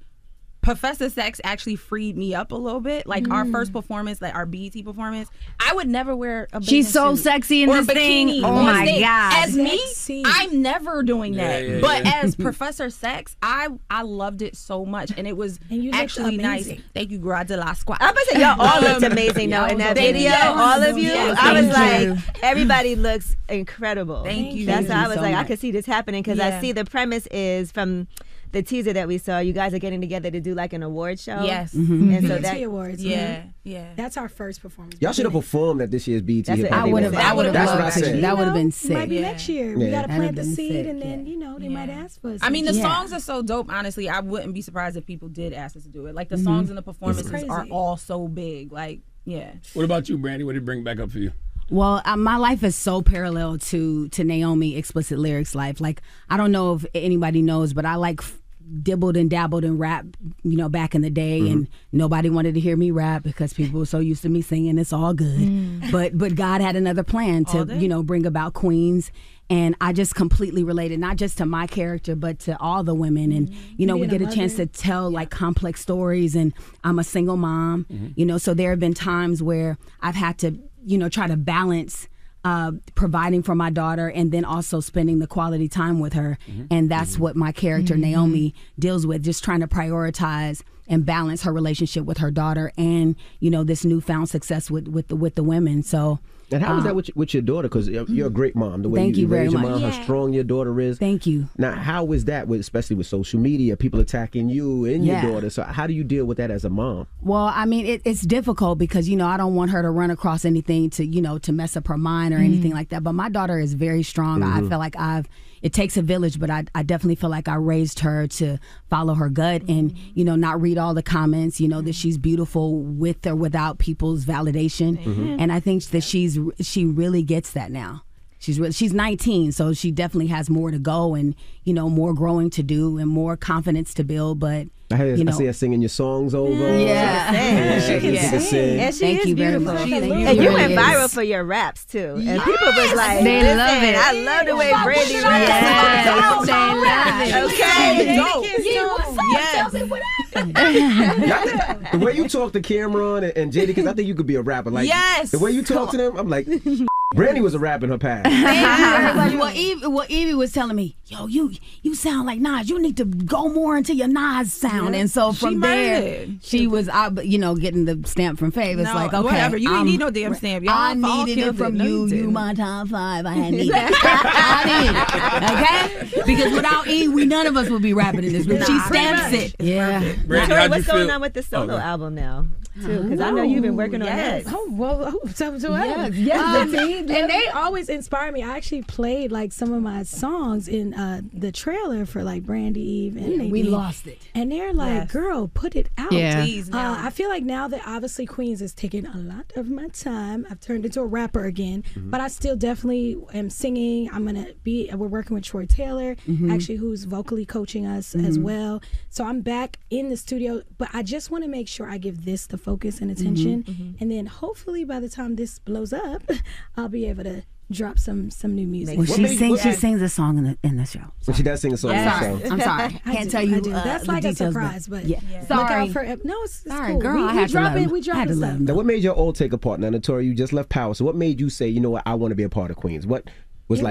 Professor Sex actually freed me up a little bit. Like our first performance, like our BET performance, I would never wear a She's so sexy in this thing. Oh my God. As me, I'm never doing that. But as Professor Sex, I loved it so much, and it was actually nice. Thank you, girl. De la squad. I'm gonna say y'all all looked amazing though in that video. All of you. Yes, I was like, everybody looks incredible. Thank you. That's how I was like, I could see this happening because I see the premise is from the teaser that we saw, you guys are getting together to do like an award show. Yes. And so BET Awards. Yeah. That's our first performance. Y'all should have performed at this year's BET. I would have. That's what I said. That would have been sick. Might be next year. We gotta plant the seed, and then they might ask for us. I mean, the songs are so dope. Honestly, I wouldn't be surprised if people did ask us to do it. Like the songs and the performances are all so big. Like, yeah. What about you, Brandy? What did it bring back up for you? Well, my life is so parallel to Naomi Explicit Lyrics' life. Like, I don't know if anybody knows, but I like dibbled and dabbled in rap, back in the day, and nobody wanted to hear me rap because people were so used to me singing. It's all good, but God had another plan to bring about queens, and I just completely related not just to my character but to all the women, and we get a chance to tell like complex stories, and I'm a single mom, so there have been times where I've had to try to balance providing for my daughter and then also spending the quality time with her, and that's what my character Naomi deals with, just trying to prioritize and balance her relationship with her daughter and this newfound success with the women. So and how is that with your daughter? Because you're a great mom. The way you raise your mom, how strong your daughter is. Thank you. Now, how is that, especially with social media, people attacking you and your daughter? So how do you deal with that as a mom? Well, I mean, it's difficult because, I don't want her to run across anything to mess up her mind or anything like that. But my daughter is very strong. I feel like it takes a village, but I definitely feel like I raised her to follow her gut and, not read all the comments, that she's beautiful with or without people's validation. And I think that she really gets that now. She's 19, so she definitely has more to go and, more growing to do and more confidence to build. But I see her singing your songs over. She can sing. And she is beautiful. And you went viral for your raps too. And people was like, they love it. I love the way Brandy raps. They love it. The way you talk to Cameron and JD, because I think you could be a rapper. Like, the way you talk to them, I'm like, Brandy was a rap in her past. Well, Evie was telling me, yo, you sound like Nas. You need to go more into your Nas sound. And so from there, she was, getting the stamp from Fav. It's like, okay, whatever. You ain't need no damn stamp. I needed it from you. You my top 5. I had needed it. I needed it. Okay? Because without Eve, none of us would be rapping in this group. She stamps it. Yeah. Tori, what's going on with the solo album now? Too, because I know you've been working on that. And they always inspire me. I actually played like some of my songs in the trailer for like Brandy, Eve, and Nadine. We lost it. And they're like, "Girl, put it out." Yeah. Please, I feel like now that obviously Queens is taking a lot of my time. I've turned into a rapper again, but I still definitely am singing. We're working with Troy Taylor, actually, who's vocally coaching us as well. So I'm back in the studio, but I just want to make sure I give this the focus and attention, and then hopefully by the time this blows up, I'll be able to drop some new music. Well, she sings a song in the show. So she does sing a song in the show. I'm sorry, can't tell you. That's like a surprise, but sorry. Look out for no, it's sorry, cool. Girl, We drop it. Now, what made your old take apart? Now, Notori, you just left Power. So what made you say, you know what, I want to be a part of Queens? What was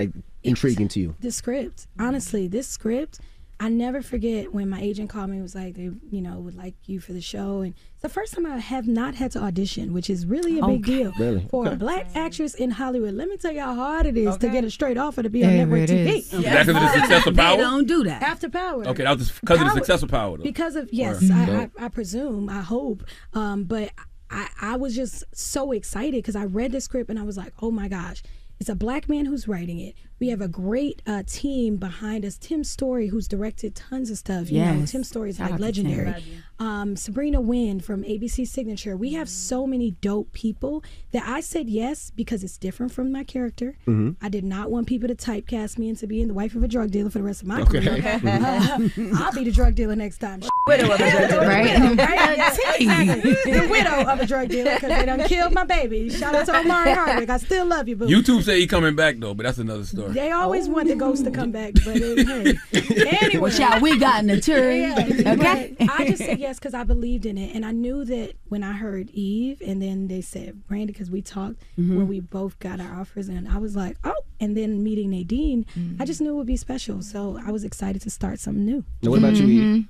intriguing to you? The script. Honestly, this script, I never forget when my agent called me and was like, they, would like you for the show. And it's the first time I have not had to audition, which is really a big deal. For a black actress in Hollywood. Let me tell you how hard it is to get a straight offer to be on network TV. Is that because of the success of Power? They don't do that. After Power. Okay, that was because of the success of Power, though. Because of, yes, I presume, I hope. But I was just so excited because I read the script and I was like, oh my gosh. It's a black man who's writing it. We have a great team behind us. Tim Story, who's directed tons of stuff. You know, Tim Story is like legendary. Sabrina Wynn from ABC Signature. We have so many dope people that I said yes because it's different from my character. I did not want people to typecast me into being the wife of a drug dealer for the rest of my career. I'll be the drug dealer next time. Widow of a drug dealer. The widow of a drug dealer because they done killed my baby. Shout out to Omari Hardwick. I still love you, boo. YouTube say he coming back though, but that's another story. They always want the ghost to come back, but hey. Anyway, well, child, we got an attorney. Okay, I just said yes because I believed in it, and I knew that when I heard Eve, and then they said Brandy, because we talked when we both got our offers, and I was like, oh, and then meeting Nadine, I just knew it would be special, so I was excited to start something new. Now, what about you, Eve?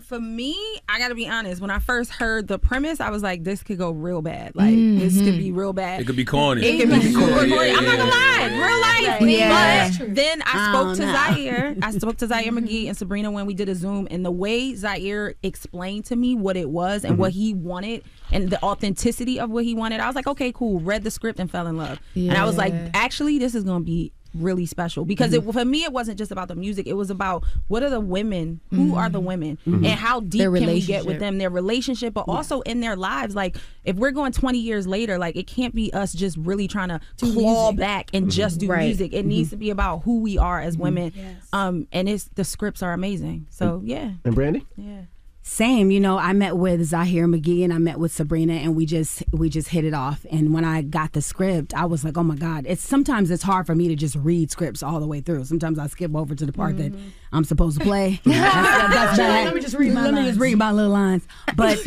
For me, I gotta be honest. When I first heard the premise, I was like, "This could go real bad. Like, this could be real bad. It could be corny. It could be super corny. I'm not gonna lie, real life. But then I spoke to Zaire. I spoke to Zaire McGee and Sabrina when we did a Zoom, and the way Zaire explained to me what it was and what he wanted and the authenticity of what he wanted, I was like, okay, cool. Read the script and fell in love. And I was like, actually, this is gonna be really special because for me it wasn't just about the music. It was about what are the women, who are the women, and how deep can we get with them, their relationship, but also in their lives. Like if we're going 20 years later, like it can't be us just really trying to claw back and just do music. It needs to be about who we are as women. And it's the scripts are amazing. So yeah. And Brandy? Yeah. Same, you know, I met with Zaire McGee and I met with Sabrina, and we just hit it off. And when I got the script, I was like, oh my God, sometimes it's hard for me to just read scripts all the way through. Sometimes I skip over to the part that I'm supposed to play. That's bad. Let me just read my little lines. But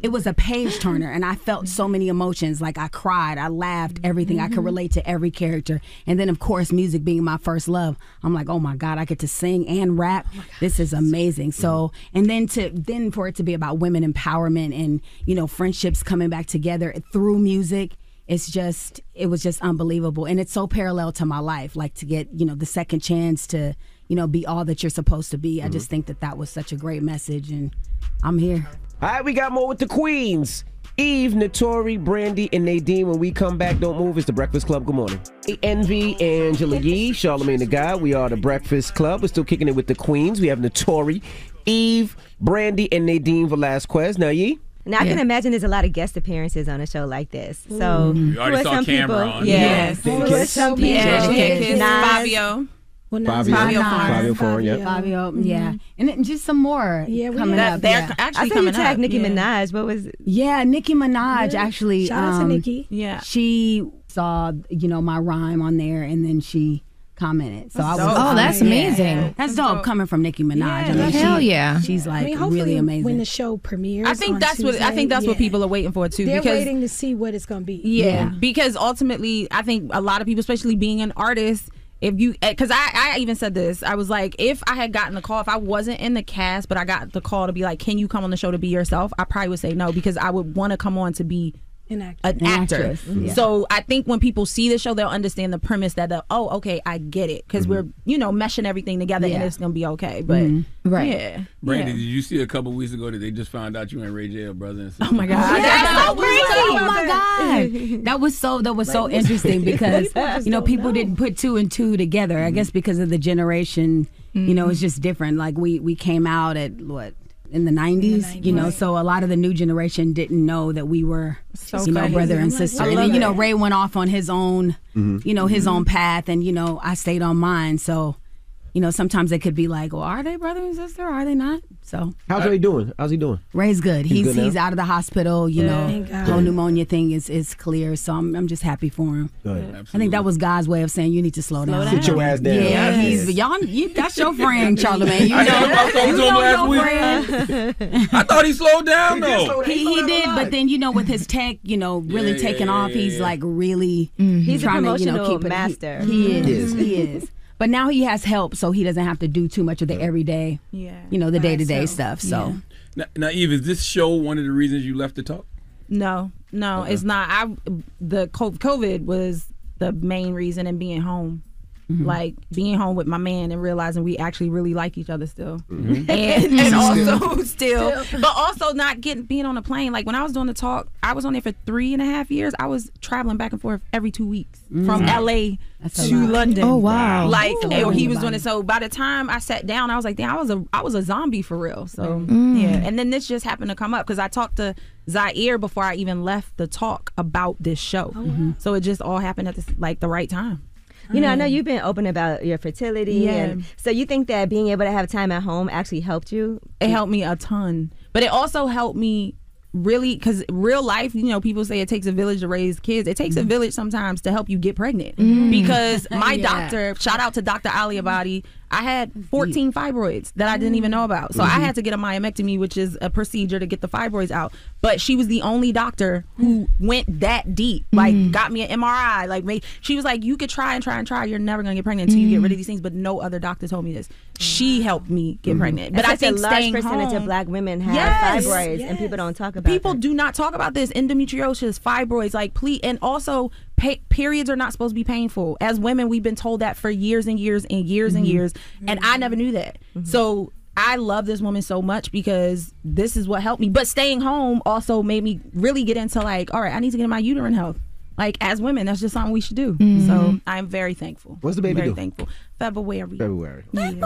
it was a page turner, and I felt so many emotions. Like I cried, I laughed, everything. I could relate to every character. And then of course, music being my first love, I'm like, oh my God, I get to sing and rap. This is amazing. So, and then for it to be about women empowerment and, you know, friendships coming back together through music, it was just unbelievable. And it's so parallel to my life, like to get, you know, the second chance to, you know, be all that you're supposed to be. I just think that was such a great message, and I'm here. All right, we got more with the queens. Eve, Notori, Brandy, and Nadine. When we come back, don't move. It's the Breakfast Club. Good morning. Envy, Angela Yee, Charlamagne the Guy. We are the Breakfast Club. We're still kicking it with the queens. We have Notori, Eve, Brandy, and Nadine Velasquez. Now, Yee? Now, I can imagine there's a lot of guest appearances on a show like this. So, you already saw Camera on. Yes. Who are some people? Fabio. Fabio Foreign, yeah. Fabio, yeah. And then just some more coming up. They're actually coming up. I saw you tagged Nicki Minaj. What was it? Yeah, Nicki Minaj actually. Shout out to Nicki. Yeah. She saw, you know, my rhyme on there, and then she commented. So I was, that's amazing. Yeah. That's dope coming from Nicki Minaj. I mean, hell yeah. She's like hopefully really amazing. When the show premieres, I think that's what people are waiting for too. They're waiting to see what it's gonna be. Yeah, because ultimately, I think a lot of people, especially being an artist, because I even said this, I was like, if I had gotten the call, if I wasn't in the cast, but I got the call to be like, can you come on the show to be yourself? I probably would say no, because I would want to come on to be an actor. So I think when people see the show, they'll understand the premise that okay, I get it, because we're, you know, meshing everything together and it's gonna be okay. But Brandy, did you see a couple weeks ago that they just found out you in Ray J, brother and sister? Oh my God, that's so crazy! Oh my God, that was so interesting, because you know, people didn't put two and two together. I guess because of the generation, you know, it's just different. Like we came out at what, in the 90s, you know, so a lot of the new generation didn't know that we were, you know, brother and sister. And then, you know, Ray went off on his own, you know, his own path, and, you know, I stayed on mine. So, you know, sometimes they could be like, well, are they brother and sister? Are they not? So how's Ray doing? How's he doing? Ray's good. He's out of the hospital. You know, whole pneumonia thing is clear. So I'm just happy for him. I think that was God's way of saying you need to slow down. Sit your ass down. Yeah, that's your friend, Charlamagne. You know your friend. I thought he slowed down though. He did, but then, you know, with his tech, you know, really taking off, he's like really he's trying a promotional to, you know, keep master. He is. But now he has help, so he doesn't have to do too much of the everyday, you know, the day-to-day stuff. So, now, Eve, is this show one of the reasons you left the talk? No, it's not. The COVID was the main reason, and being home. like being home with my man and realizing we actually really like each other still, and also still, but also not being on a plane. Like when I was doing the talk, I was on there for 3.5 years. I was traveling back and forth every 2 weeks from LA to London. Oh wow! Like he was doing it. So by the time I sat down, I was like, damn, I was a zombie for real. So yeah, and then this just happened to come up because I talked to Zaire before I even left the talk about this show. So it just all happened at the right time. You know, I know you've been open about your fertility, and so you think that being able to have time at home actually helped you? It helped me a ton, but it also helped me really, because real life, you know, people say it takes a village to raise kids. It takes a village sometimes to help you get pregnant. Because my doctor, shout out to Dr. Ali Abadi, I had 14 fibroids that I didn't even know about. So I had to get a myomectomy, which is a procedure to get the fibroids out. But she was the only doctor who went that deep, like got me an MRI. Like she was like, you could try and try and try. You're never gonna get pregnant until you get rid of these things. But no other doctor told me this. She helped me get pregnant. But I think a large staying percentage home, of Black women have fibroids, and people don't talk about. People do not talk about this. Endometriosis, fibroids, like please, and also periods are not supposed to be painful. As women, we've been told that for years and years and years and years, and I never knew that. So I love this woman so much because this is what helped me. But staying home also made me really get into like, all right, I need to get in my uterine health. Like as women, that's just something we should do. So I'm very thankful. What's the baby very do? Thankful. February. February 14.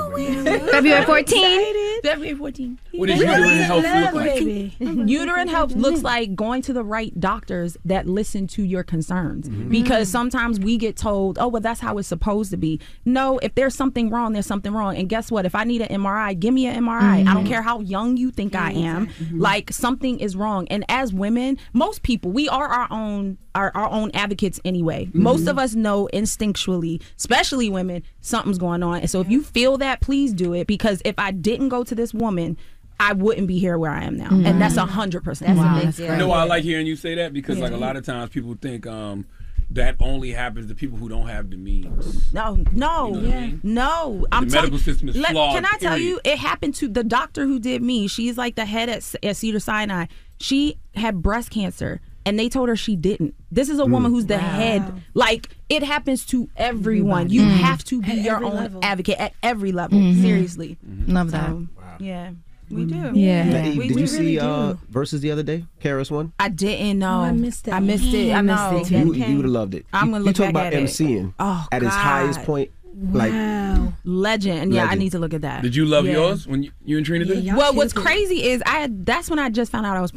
February 14. What does uterine health look like? Uterine health looks like going to the right doctors that listen to your concerns. Because sometimes we get told, oh, well, that's how it's supposed to be. No, if there's something wrong, there's something wrong. And guess what? If I need an MRI, give me an MRI. I don't care how young you think I am. Like something is wrong. And as women, most people, we are our own advocates anyway. Most of us know instinctually, especially women, something's going on. And so if you feel that, please do it, because if I didn't go to this woman, I wouldn't be here where I am now. And that's 100%. That's You know why I like hearing you say that? Because like a lot of times people think that only happens to people who don't have the means. No. You know what I mean? No. The medical system is flawed. Can I tell you, it happened to the doctor who did me. She's like the head at Cedars-Sinai. She had breast cancer. And they told her she didn't. This is a woman who's the head. Like, it happens to everyone. You have to be your own advocate at every level. Seriously. Love that. Yeah, we do. Yeah. Eve, did you see Versus the other day? Karis won? I didn't know. I missed that. I missed it. I know. You would have loved it. I'm going to look back at it. You talk about MCing at its highest point. Like legend. Yeah, I need to look at that. Did you love yours when you and Trina did? Well, what's crazy is that's when I just found out I was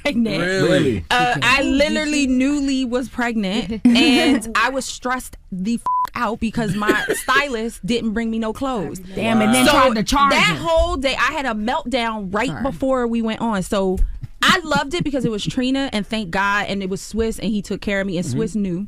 pregnant. Really? I literally newly was pregnant, and I was stressed the out because my stylist didn't bring me no clothes. Damn, and then tried to charge that her. whole day I had a meltdown right before we went on. So I loved it because it was Trina, and thank God, and it was Swiss, and he took care of me, and Swiss knew,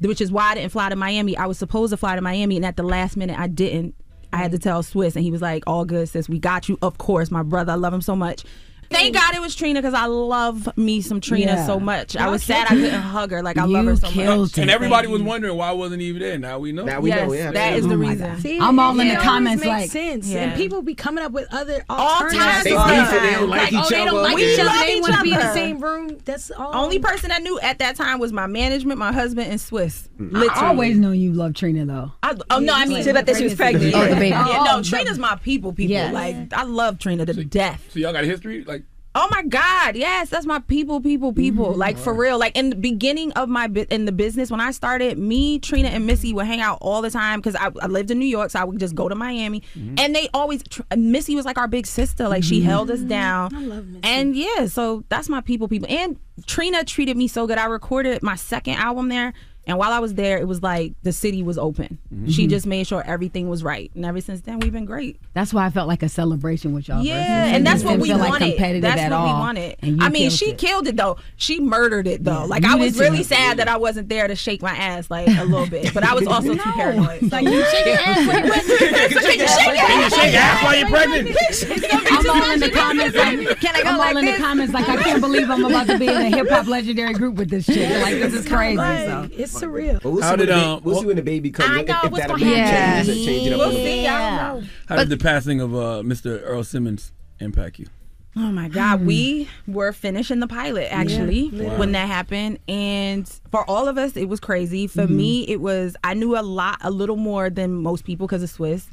which is why I didn't fly to Miami. I was supposed to fly to Miami, and at the last minute I didn't. I had to tell Swiss, and he was like, all good, sis, we got you. Of course, my brother, I love him so much. Thank God it was Trina, because I love me some Trina so much. I was sad I couldn't hug her. Like, I love her so much. And everybody was wondering why I wasn't even there. Now we know. Now we know, yeah. That is the reason. See, I'm all in the it comments always like, makes sense. And people be coming up with other all alternatives. They beef it, they don't like each other. They don't like We each other. love They each want to be in the other. same room. That's all. Only person I knew at that time was my management, my husband, and Swiss. I always know you love Trina though. I mean, she about that she was pregnant. Oh, the baby. Yeah, no, Trina's my people. Yes. Like, I love Trina to death. So y'all got a history? Like, oh my God, yes, that's my people. Like, for real. Like, in the beginning of in the business, when I started, me, Trina, and Missy would hang out all the time because I lived in New York, so I would just go to Miami. And they always, Missy was like our big sister. Like, she held us down. I love Missy. And yeah, so that's my people. And Trina treated me so good. I recorded my second album there. And while I was there, it was like the city was open. She just made sure everything was right. And ever since then, we've been great. That's why I felt like a celebration with y'all. Yeah, and that's what we wanted. Like competitive that's at what we all. wanted. I mean, she killed it, though. She murdered it, though. Like, I was really sad that I wasn't there to shake my ass, like, a little bit. But I was also too paranoid. Like, you shake your ass when you shake ass while you're pregnant. I'm all in the comments like, can I go I'm like all in the this? comments like, I can't believe I'm about to be in a hip hop legendary group with this chick. Like, this is crazy. So It's surreal. We'll see when the baby comes. I know if what's that'll gonna happen. change it up. We'll a little see. bit. I don't know. How did the passing of Mr. Earl Simmons impact you? Oh my God, we were finishing the pilot actually when that happened, and for all of us it was crazy. For me, it was, I knew a little more than most people because of Swiss.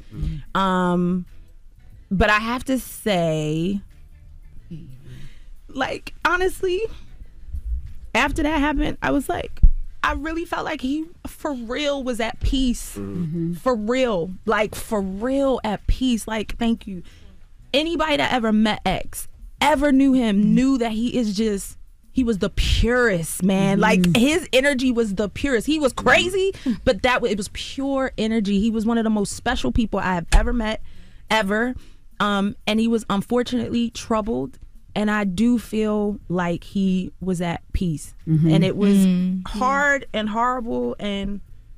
But I have to say, like, honestly, after that happened, I was like, I really felt like he for real was at peace. For real, like for real at peace. Like, thank you. Anybody that ever met X, ever knew him, knew that he was the purest, man. Like, his energy was the purest. He was crazy, but it was pure energy. He was one of the most special people I have ever met, ever. And he was unfortunately troubled. And I do feel like he was at peace. And it was hard and horrible,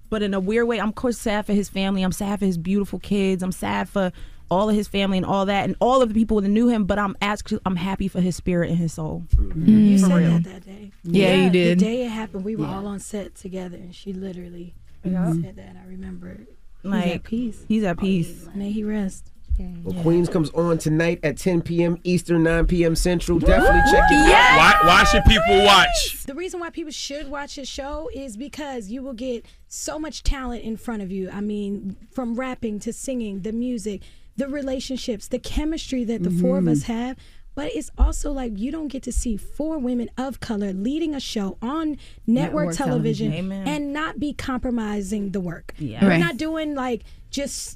but in a weird way. I'm, of course, sad for his family. I'm sad for his beautiful kids. I'm sad for all of his family and all that, and all of the people that knew him, but I'm happy for his spirit and his soul. You said that day. Yeah, you did. The day it happened, we were all on set together, and she literally said that. I remember. Like, he's at peace. He's at peace. May he rest. Well, Queens comes on tonight at 10 p.m. Eastern, 9 p.m. Central. Definitely check it out. Why should people watch? The reason why people should watch this show is because you will get so much talent in front of you. I mean, from rapping to singing, the music, the relationships, the chemistry that the four of us have. But it's also like you don't get to see 4 women of color leading a show on network television and not be compromising the work. We're not doing like just...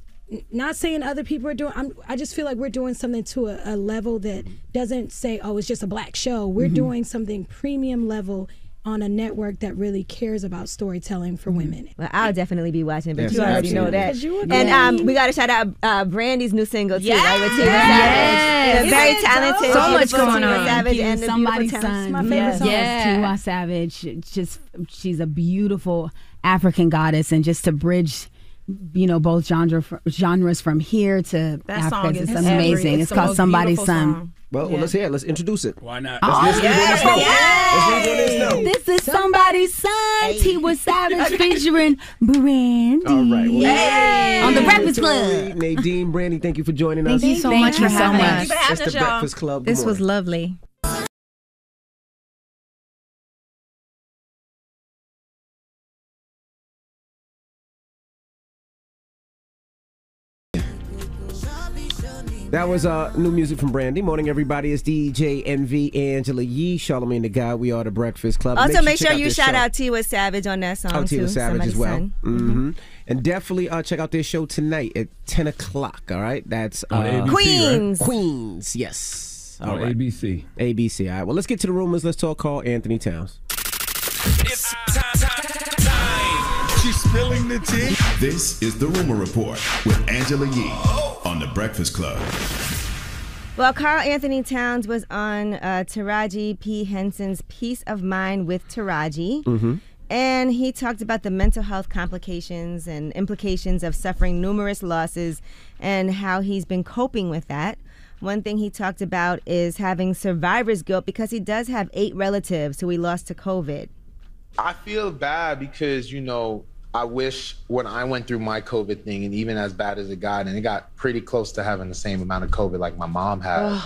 Not saying other people are doing. I just feel like we're doing something to a level that doesn't say, "Oh, it's just a black show." We're doing something premium level on a network that really cares about storytelling for women. Well, I'll definitely be watching, but you already know that. And we got to shout out Brandy's new single too, right? With Tiwa Savage. Very talented. So much going on. Savage and the Somebody's beautiful son. My favorite song. Tiwa Savage. She's a beautiful African goddess, and just to bridge, you know, both genres from here to Africa. It's amazing. It's called Somebody's Son. Well, let's hear it. Let's introduce it. Why not? Let's This is Somebody's Son. Tiwa Savage featuring Brandy. All right. Well, on the Breakfast Club. Nadine, Brandy, thank you for joining us. Thank you so much for having us. It's the Breakfast Club. This was lovely. That was new music from Brandy. Morning, everybody. It's DJ NV, Angela Yee, Charlamagne the Guy. We are the Breakfast Club. Also, make sure you shout out Tiwa Savage on that song too. Tiwa Savage as well. Son. And definitely check out their show tonight at 10 o'clock. All right, that's ABC, Queens. Right? Queens, yes. All right. ABC. ABC. All right. Well, let's get to the rumors. Let's talk. Call Anthony Towns. It's time. She's spilling the tea. This is the Rumor Report with Angela Yee on the Breakfast Club. Well, Carl Anthony Towns was on Taraji P. Henson's Peace of Mind with Taraji. And he talked about the mental health complications and implications of suffering numerous losses and how he's been coping with that. One thing he talked about is having survivor's guilt because he does have 8 relatives who he lost to COVID. I feel bad because, you know, I wish when I went through my COVID thing, and even as bad as it got, and it got pretty close to having the same amount of COVID like my mom had,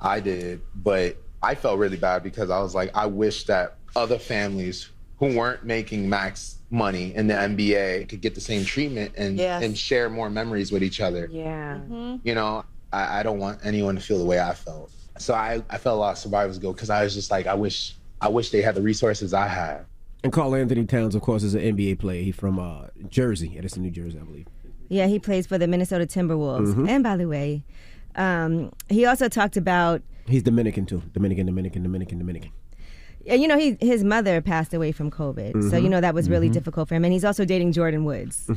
I did. But I felt really bad because I was like, I wish that other families who weren't making max money in the NBA could get the same treatment and share more memories with each other. You know, I don't want anyone to feel the way I felt. So I felt a lot of survivor's guilt because I was just like, I wish they had the resources I had. And Carl Anthony Towns, of course, is an NBA player. He's from Jersey. Edison, New Jersey, I believe. Yeah, he plays for the Minnesota Timberwolves. And by the way, he also talked about... He's Dominican, too. Dominican. You know, his mother passed away from COVID. So, you know, that was really difficult for him. And he's also dating Jordan Woods.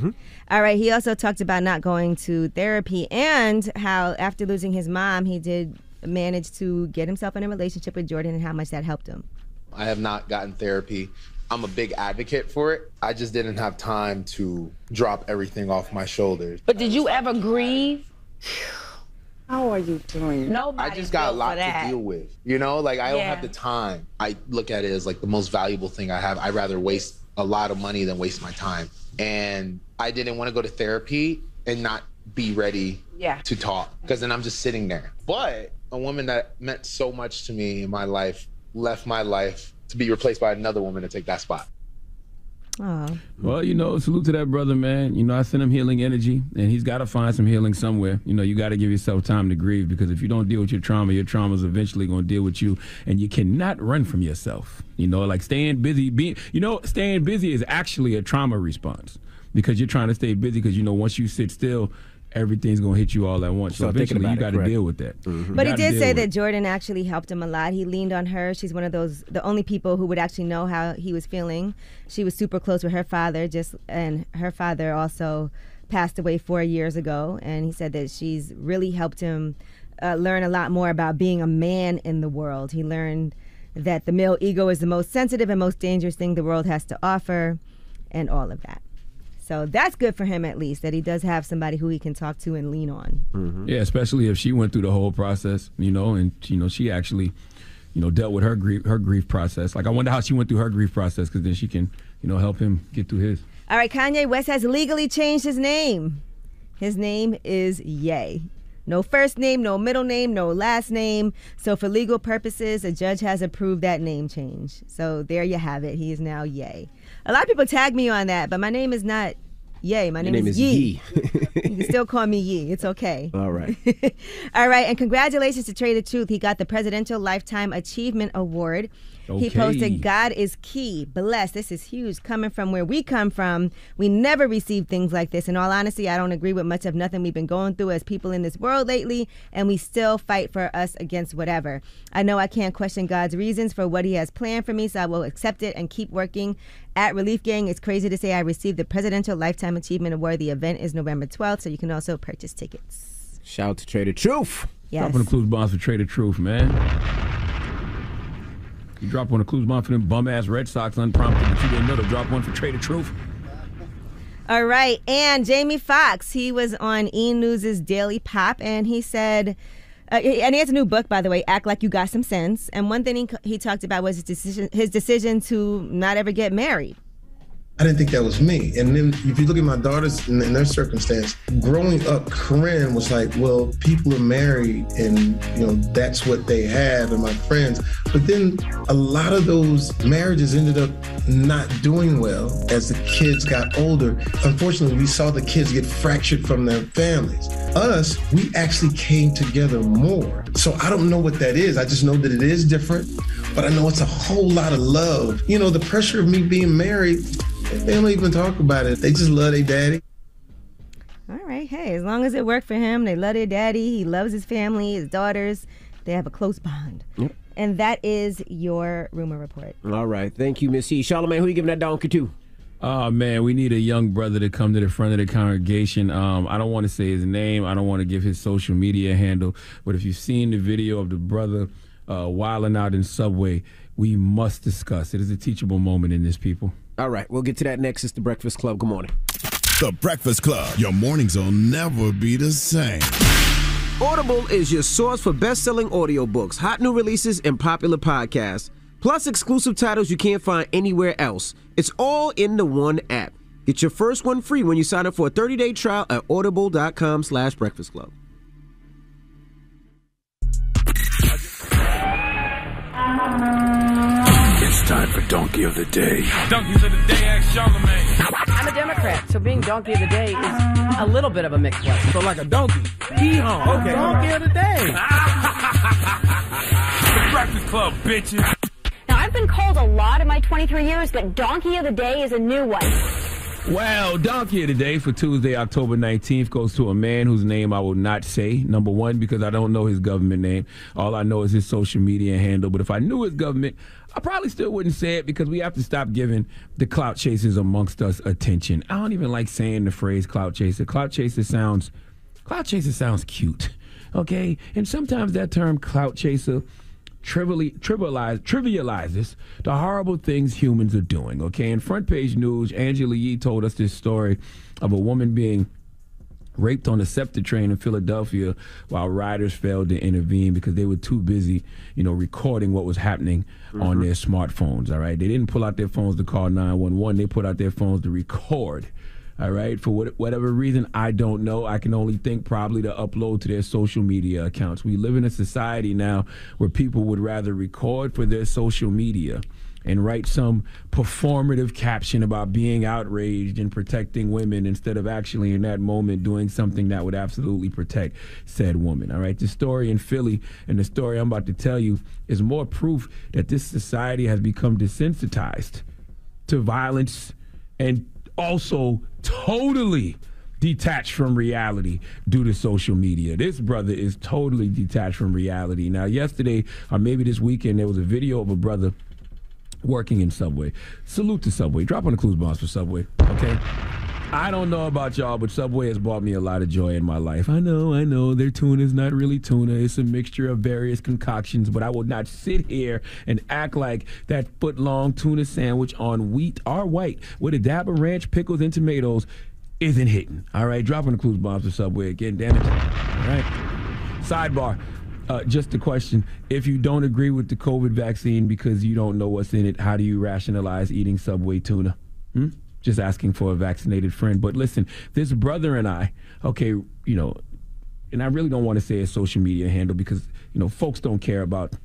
All right, he also talked about not going to therapy and how after losing his mom, he did manage to get himself in a relationship with Jordan and how much that helped him. I have not gotten therapy. I'm a big advocate for it. I just didn't have time to drop everything off my shoulders. But did you ever grieve? How are you doing? Nobody. I just got a lot to deal with. You know, like I don't have the time. I look at it as like the most valuable thing I have. I'd rather waste a lot of money than waste my time. And I didn't want to go to therapy and not be ready to talk, because then I'm just sitting there. But a woman that meant so much to me in my life left my life to be replaced by another woman to take that spot. Oh. Well, you know, salute to that brother, man. You know, I sent him healing energy, and he's got to find some healing somewhere. You know, you got to give yourself time to grieve, because if you don't deal with your trauma is eventually going to deal with you, and you cannot run from yourself. You know, like staying busy. Staying busy is actually a trauma response, because you're trying to stay busy, because, you know, once you sit still, everything's going to hit you all at once. So eventually you got to deal with that. Mm-hmm. But he did say that Jordan actually helped him a lot. He leaned on her. She's one of the only people who would actually know how he was feeling. She was super close with her father, and her father also passed away 4 years ago. And he said that she's really helped him learn a lot more about being a man in the world. He learned that the male ego is the most sensitive and most dangerous thing the world has to offer, and all of that. So that's good for him, at least, that he does have somebody who he can talk to and lean on. Mm-hmm. Yeah, especially if she went through the whole process, you know, and, you know, she actually, you know, dealt with her grief process. Like, I wonder how she went through her grief process, because then she can, you know, help him get through his. All right, Kanye West has legally changed his name. His name is Ye. No first name, no middle name, no last name. So for legal purposes, a judge has approved that name change. So there you have it. He is now Ye. A lot of people tag me on that, but my name is not Ye. My name is Yee. You can still call me Yee. It's okay. All right. All right, and congratulations to Trey the Truth. He got the Presidential Lifetime Achievement Award. Okay. He posted, "God is key. Blessed." This is huge. Coming from where we come from, we never received things like this. In all honesty, I don't agree with much of nothing we've been going through as people in this world lately, and we still fight for us against whatever. I know I can't question God's reasons for what he has planned for me, so I will accept it and keep working. At Relief Gang, it's crazy to say I received the Presidential Lifetime Achievement Award. The event is November 12th, so you can also purchase tickets. Shout out to Trey the Truth. Yes. Dropping the clues bombs for Trey the Truth, man. You drop one of the clues bomb for them bum-ass Red Sox unprompted, but you didn't know to drop one for Trey the Truth. All right, and Jamie Foxx, he was on E! News' Daily Pop, and he said, and he has a new book, by the way, Act Like You Got Some Sense. And one thing he talked about was his decision to not ever get married. I didn't think that was me. And then if you look at my daughters in their circumstance, growing up, Corinne was like, well, people are married and, you know, that's what they have, and my friends. But then a lot of those marriages ended up not doing well as the kids got older. Unfortunately, we saw the kids get fractured from their families. Us, we actually came together more. So I don't know what that is. I just know that it is different, but I know it's a whole lot of love. You know, the pressure of me being married, they don't even talk about it. They just love their daddy. All right. Hey, as long as it worked for him, they love their daddy. He loves his family, his daughters. They have a close bond. Yep. And that is your rumor report. All right. Thank you, Miss E. Charlamagne, who you giving that donkey to? Oh, man, we need a young brother to come to the front of the congregation. I don't want to say his name. I don't want to give his social media handle. But if you've seen the video of the brother wilding out in Subway, we must discuss. It is a teachable moment in this, people. All right, we'll get to that next. It's The Breakfast Club. Good morning. The Breakfast Club. Your mornings will never be the same. Audible is your source for best-selling audiobooks, hot new releases, and popular podcasts, plus exclusive titles you can't find anywhere else. It's all in the one app. Get your first one free when you sign up for a 30-day trial at audible.com/breakfast club. It's time for Donkey of the Day. Donkeys of the Day, ask Charlamagne. I'm a Democrat, so being Donkey of the Day is a little bit of a mixed blessing. So like a donkey. Hee-haw. Okay. Donkey of the Day. The Breakfast Club, bitches. Now, I've been called a lot in my 23 years, but Donkey of the Day is a new one. Well, Donkey of the Day for Tuesday, October 19th goes to a man whose name I will not say. Number one, because I don't know his government name. All I know is his social media handle. But if I knew his government, I probably still wouldn't say it, because we have to stop giving the clout chasers amongst us attention. I don't even like saying the phrase clout chaser. Clout chaser sounds cute, okay? And sometimes that term clout chaser trivializes the horrible things humans are doing, okay? In front page news, Angela Yee told us this story of a woman being raped on a SEPTA train in Philadelphia while riders failed to intervene because they were too busy, recording what was happening on their smartphones, all right? They didn't pull out their phones to call 911. They put out their phones to record All right, for whatever reason, I don't know. I can only think probably to upload to their social media accounts. We live in a society now where people would rather record for their social media and write some performative caption about being outraged and protecting women instead of actually in that moment doing something that would absolutely protect said woman. All right, the story in Philly and the story I'm about to tell you is more proof that this society has become desensitized to violence and also totally detached from reality due to social media. This brother is totally detached from reality. Now, yesterday or maybe this weekend, there was a video of a brother working in Subway. Salute to Subway. Drop on the clues bombs for Subway, okay? I don't know about y'all, but Subway has brought me a lot of joy in my life. I know, their tuna is not really tuna. It's a mixture of various concoctions, but I will not sit here and act like that foot-long tuna sandwich on wheat or white with a dab of ranch, pickles, and tomatoes isn't hitting. All right, drop on the clues bombs for Subway again, damn it. All right, sidebar. Just a question. If you don't agree with the COVID vaccine because you don't know what's in it, how do you rationalize eating Subway tuna? Just asking for a vaccinated friend. But listen, this brother and I, okay, you know, and I really don't want to say a social media handle because, you know, folks don't care about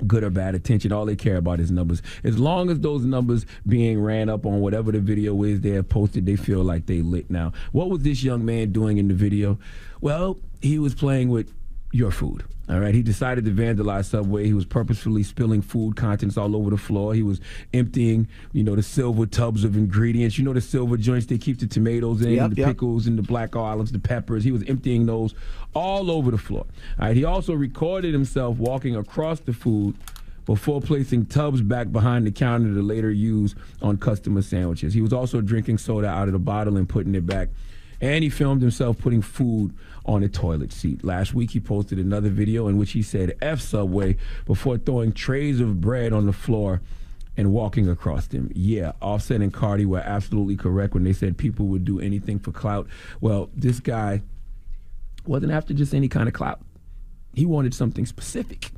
good or bad attention. All they care about is numbers. As long as those numbers being ran up on whatever the video is they have posted, they feel like they lit. Now, what was this young man doing in the video? Well, he was playing with your food. All right, he decided to vandalize Subway. He was purposefully spilling food contents all over the floor. He was emptying, you know, the silver tubs of ingredients. You know, the silver joints they keep the tomatoes in, the pickles and the black olives, the peppers. He was emptying those all over the floor. All right, he also recorded himself walking across the food before placing tubs back behind the counter to later use on customer sandwiches. He was also drinking soda out of the bottle and putting it back. And he filmed himself putting food on a toilet seat. Last week, he posted another video in which he said F Subway before throwing trays of bread on the floor and walking across them. Yeah, Offset and Cardi were absolutely correct when they said people would do anything for clout. Well, this guy wasn't after just any kind of clout. He wanted something specific.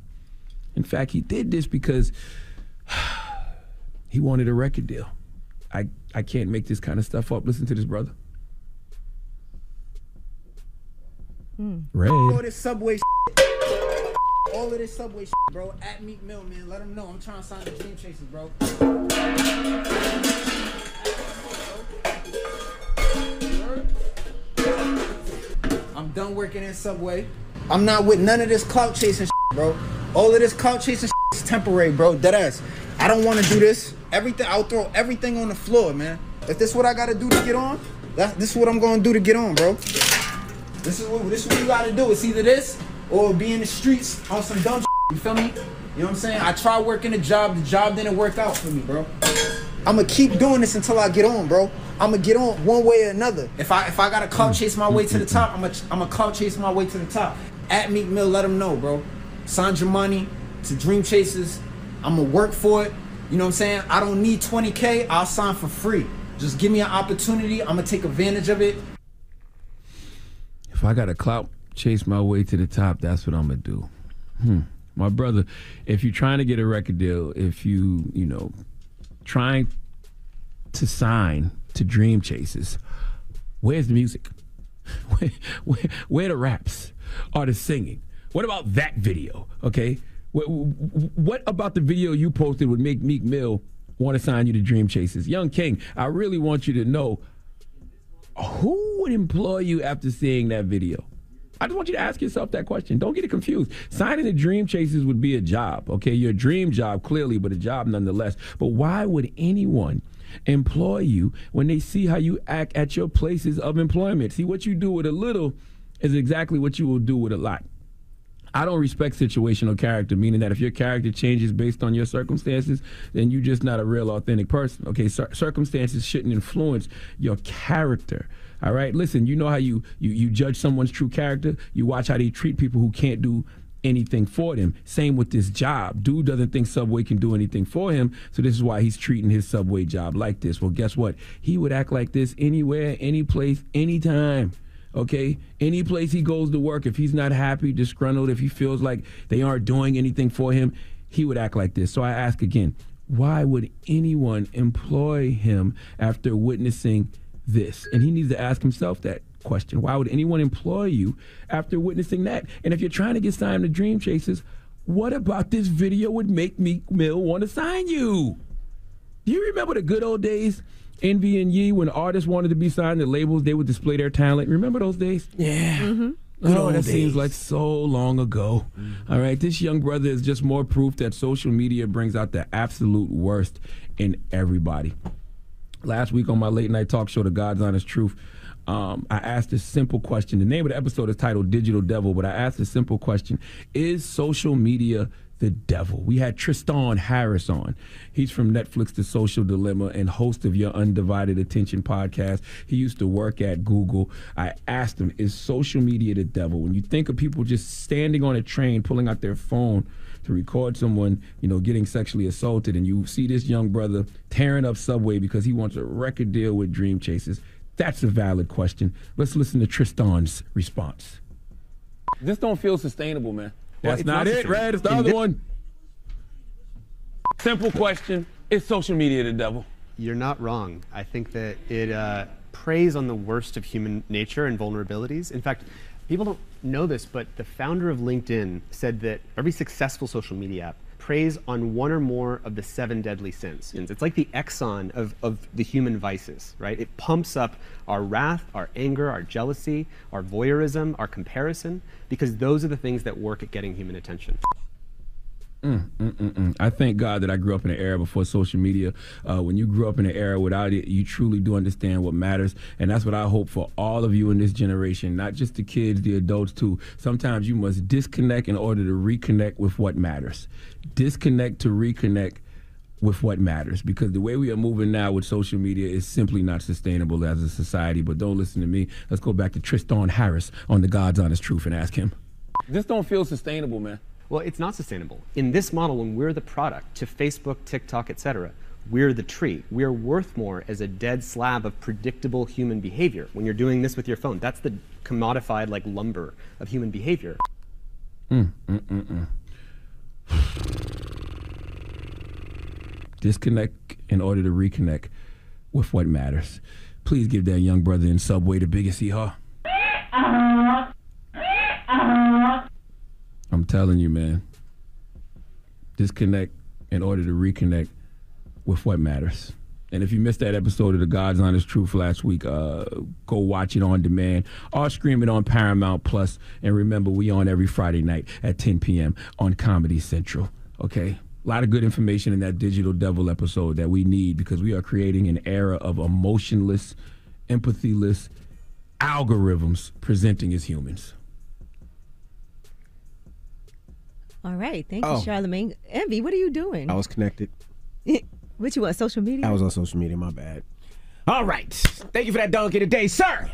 In fact, he did this because he wanted a record deal. I can't make this kind of stuff up. Listen to this, brother. Red. All this Subway all of this Subway bro. At Meek Mill, man. Let him know. I'm trying to sign the Dream Chasers, bro. I'm done working in Subway. I'm not with none of this clout chasing bro. All of this clout chasing is temporary, bro. Deadass. I don't want to do this. Everything. I'll throw everything on the floor, man. If this is what I got to do to get on, this is what I'm going to do to get on, bro. This is what you gotta do. It's either this or be in the streets on some dumb shit. You feel me? You know what I'm saying? I tried working the job didn't work out for me, bro. I'ma keep doing this until I get on, bro. I'ma get on one way or another. If I gotta clout chase my way to the top, I'ma clout chase my way to the top. At Meek Mill, let them know, bro. Sign your money to Dream Chasers. I'ma work for it. You know what I'm saying? I don't need 20K. I'll sign for free. Just give me an opportunity. I'ma take advantage of it. If I got to clout chase my way to the top, that's what I'm going to do. My brother, if you're trying to get a record deal, if you know, trying to sign to Dream Chasers, where's the music? Where the raps or the singing? What about that video, okay? What about the video you posted would make Meek Mill want to sign you to Dream Chasers? Young King, I really want you to know, who would employ you after seeing that video? I just want you to ask yourself that question. Don't get it confused. Signing the Dream Chasers would be a job, okay? Your dream job, clearly, but a job nonetheless. But why would anyone employ you when they see how you act at your places of employment? See, what you do with a little is exactly what you will do with a lot. I don't respect situational character, meaning that if your character changes based on your circumstances, then you're just not a real, authentic person. Okay, circumstances shouldn't influence your character. All right, listen, you know how you judge someone's true character? You watch how they treat people who can't do anything for them. Same with this job. Dude doesn't think Subway can do anything for him, so this is why he's treating his Subway job like this. Well, guess what? He would act like this anywhere, any place, anytime. Okay, any place he goes to work, if he's not happy, disgruntled, if he feels like they aren't doing anything for him, he would act like this. So I ask again, why would anyone employ him after witnessing this? And he needs to ask himself that question. Why would anyone employ you after witnessing that? And if you're trying to get signed to Dream Chasers, what about this video would make Meek Mill want to sign you? Do you remember the good old days, Envy and Ye, when artists wanted to be signed to labels, they would display their talent? Remember those days? Yeah. Mm-hmm. Oh, that seems like so long ago. All right, this young brother is just more proof that social media brings out the absolute worst in everybody. Last week on my late night talk show, The God's Honest Truth, I asked a simple question. The name of the episode is titled Digital Devil, but I asked a simple question. Is social media the devil? We had Tristan Harris on. He's from Netflix, The Social Dilemma, and host of Your Undivided Attention podcast. He used to work at Google. I asked him, is social media the devil? When you think of people just standing on a train, pulling out their phone to record someone, you know, getting sexually assaulted, and you see this young brother tearing up Subway because he wants a record deal with Dream Chasers, that's a valid question. Let's listen to Tristan's response. This don't feel sustainable, man. That's not it, Red. It's the other one. Simple question. Is social media the devil? You're not wrong. I think that it preys on the worst of human nature and vulnerabilities. In fact, people don't know this, but the founder of LinkedIn said that every successful social media app preys on one or more of the 7 deadly sins. It's like the Exxon of the human vices, right? It pumps up our wrath, our anger, our jealousy, our voyeurism, our comparison, because those are the things that work at getting human attention. I thank God that I grew up in an era before social media. When you grew up in an era without it, you truly do understand what matters. And that's what I hope for all of you in this generation, not just the kids, the adults too. Sometimes you must disconnect in order to reconnect with what matters. Disconnect to reconnect with what matters, because the way we are moving now with social media is simply not sustainable as a society. But don't listen to me. Let's go back to Tristan Harris on The God's Honest Truth and ask him. This don't feel sustainable, man. Well, it's not sustainable. In this model, when we're the product to Facebook, TikTok, etc., we're the tree. We're worth more as a dead slab of predictable human behavior. When you're doing this with your phone, that's the commodified like lumber of human behavior. Disconnect in order to reconnect with what matters. Please give that young brother in Subway the biggest hee-haw. I'm telling you, man. Disconnect in order to reconnect with what matters. And if you missed that episode of The God's Honest Truth last week, go watch it on demand or stream it on Paramount Plus. And remember, we on every Friday night at 10 p.m. on Comedy Central. Okay? A lot of good information in that Digital Devil episode that we need, because we are creating an era of emotionless, empathyless algorithms presenting as humans. All right. Thank you, Charlamagne. Envy, what are you doing? I was connected. What you on social media? I was on social media, my bad. All right. Thank you for that donkey today, sir.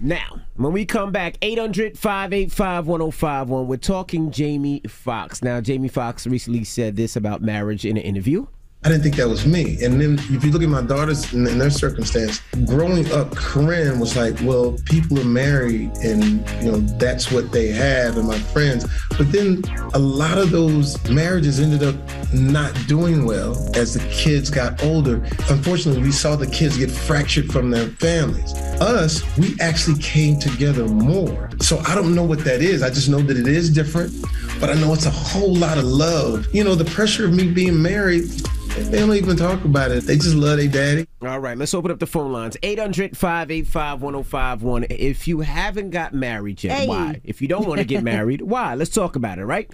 Now, when we come back, 800-585-1051, we're talking Jamie Foxx. Now, Jamie Foxx recently said this about marriage in an interview. I didn't think that was me. And then if you look at my daughters and their circumstance, growing up, Corinne was like, well, people are married and, you know, that's what they have, and my friends. But then a lot of those marriages ended up not doing well as the kids got older. Unfortunately, we saw the kids get fractured from their families. Us, we actually came together more. So I don't know what that is. I just know that it is different, but I know it's a whole lot of love. You know, the pressure of me being married, they don't even talk about it. They just love their daddy. All right, let's open up the phone lines. 800-585-1051. If you haven't got married yet, why? If you don't want to get married, why? Let's talk about it, right?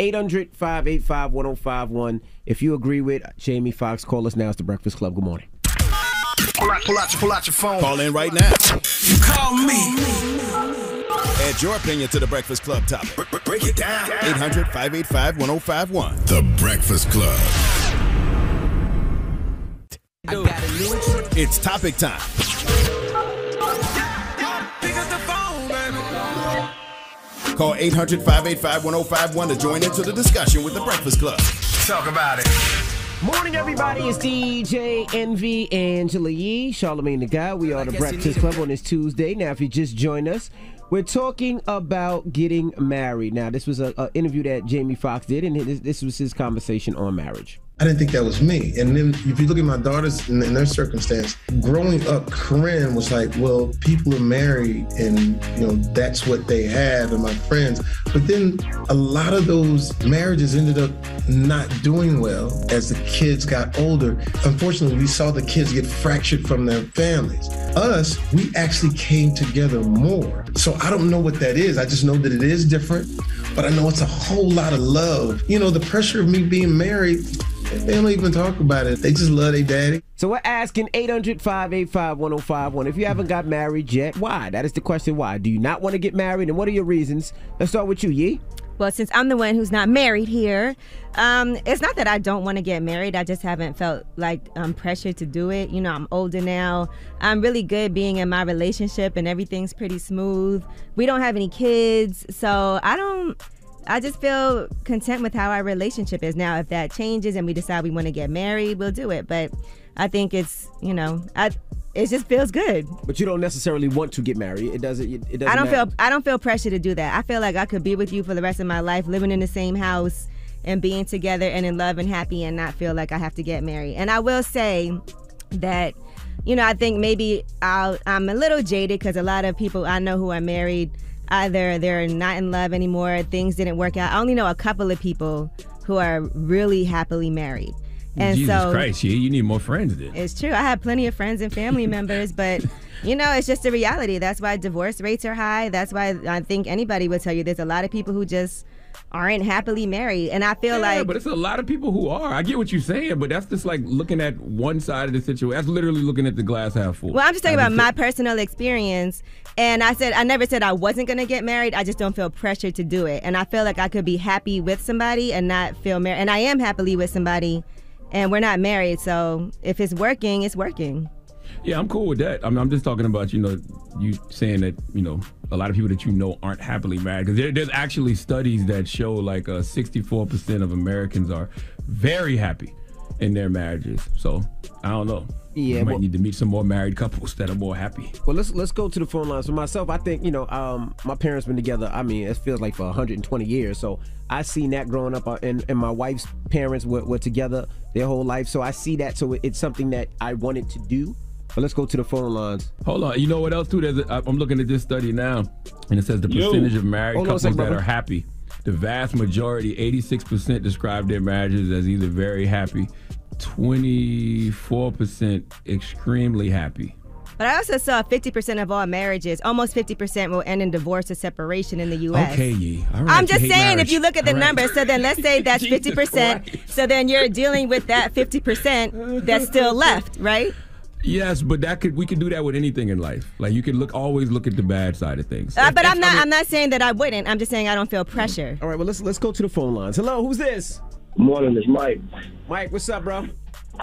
800-585-1051. If you agree with Jamie Foxx, call us now. It's The Breakfast Club. Good morning. Pull out your phone. Call in right now. You call me. Add your opinion to The Breakfast Club topic. Break it down. 800-585-1051. The Breakfast Club. It's topic time. Call 800-585-1051 to join into the discussion with The Breakfast Club. Talk about it. Morning, everybody. It's DJ Envy, Angela Yee, Charlamagne the Guy. We are The Breakfast Club on this Tuesday. Now, if you just joined us, we're talking about getting married. Now, this was an interview that Jamie Foxx did, and this was his conversation on marriage. I didn't think that was me. And then if you look at my daughters and their circumstance, growing up, Corinne was like, well, people are married and, that's what they have, and my friends. But then a lot of those marriages ended up not doing well as the kids got older. Unfortunately, we saw the kids get fractured from their families. Us, we actually came together more. So I don't know what that is. I just know that it is different, but I know it's a whole lot of love. The pressure of me being married, they don't even talk about it. They just love their daddy. So we're asking 800-585-1051. If you haven't got married yet, why? That is the question, why? Do you not want to get married, and what are your reasons? Let's start with you, Yee. Well, since I'm the one who's not married here, it's not that I don't want to get married. I just haven't felt like I'm pressured to do it. I'm older now. I'm really good being in my relationship, and everything's pretty smooth. We don't have any kids, so I just feel content with how our relationship is now. If that changes and we decide we want to get married, we'll do it. But I think it's, it just feels good. But you don't necessarily want to get married. It doesn't. I don't feel pressure to do that. I feel like I could be with you for the rest of my life, living in the same house and being together and in love and happy, and not feel like I have to get married. And I will say that, I think maybe I'm a little jaded because a lot of people I know who are married, either they're not in love anymore, things didn't work out. I only know a couple of people who are really happily married. And Jesus Christ, you need more friends then. It's true. I have plenty of friends and family members, but, it's just a reality. That's why divorce rates are high. That's why I think anybody would tell you there's a lot of people who just aren't happily married. And I feel like... but it's a lot of people who are. I get what you're saying, but that's just like looking at one side of the situation. That's literally looking at the glass half full. Well, I'm just talking about my personal experience. And I never said I wasn't going to get married. I just don't feel pressured to do it. And I feel like I could be happy with somebody and not feel married. And I am happily with somebody, and we're not married. So if it's working, it's working. Yeah, I'm cool with that. I'm just talking about, you saying that, a lot of people that aren't happily married. Because there's actually studies that show like 64% of Americans are very happy in their marriages. So, I don't know. Yeah, you might need to meet some more married couples that are more happy. Well, let's go to the phone lines. For myself, I think, my parents been together, it feels like for 120 years. So I seen that growing up, and my wife's parents were together their whole life. So I see that. So it's something that I wanted to do. But let's go to the phone lines. Hold on. You know what else, too? I'm looking at this study now, and it says the percentage of married couples that are happy. The vast majority, 86%, describe their marriages as either very happy, 24% extremely happy. But I also saw 50% of all marriages, almost 50% will end in divorce or separation in the U.S. Okay, Yee. All right, I'm just saying, if you look at the numbers, so then let's say that's 50%. Right. So then you're dealing with that 50% that's still left, right? Yes, but we could do that with anything in life. Like you can always look at the bad side of things. But I'm not saying that I wouldn't. I'm just saying I don't feel pressure. All right, well let's go to the phone lines. Hello, who's this? Good morning, it's Mike. Mike, what's up, bro?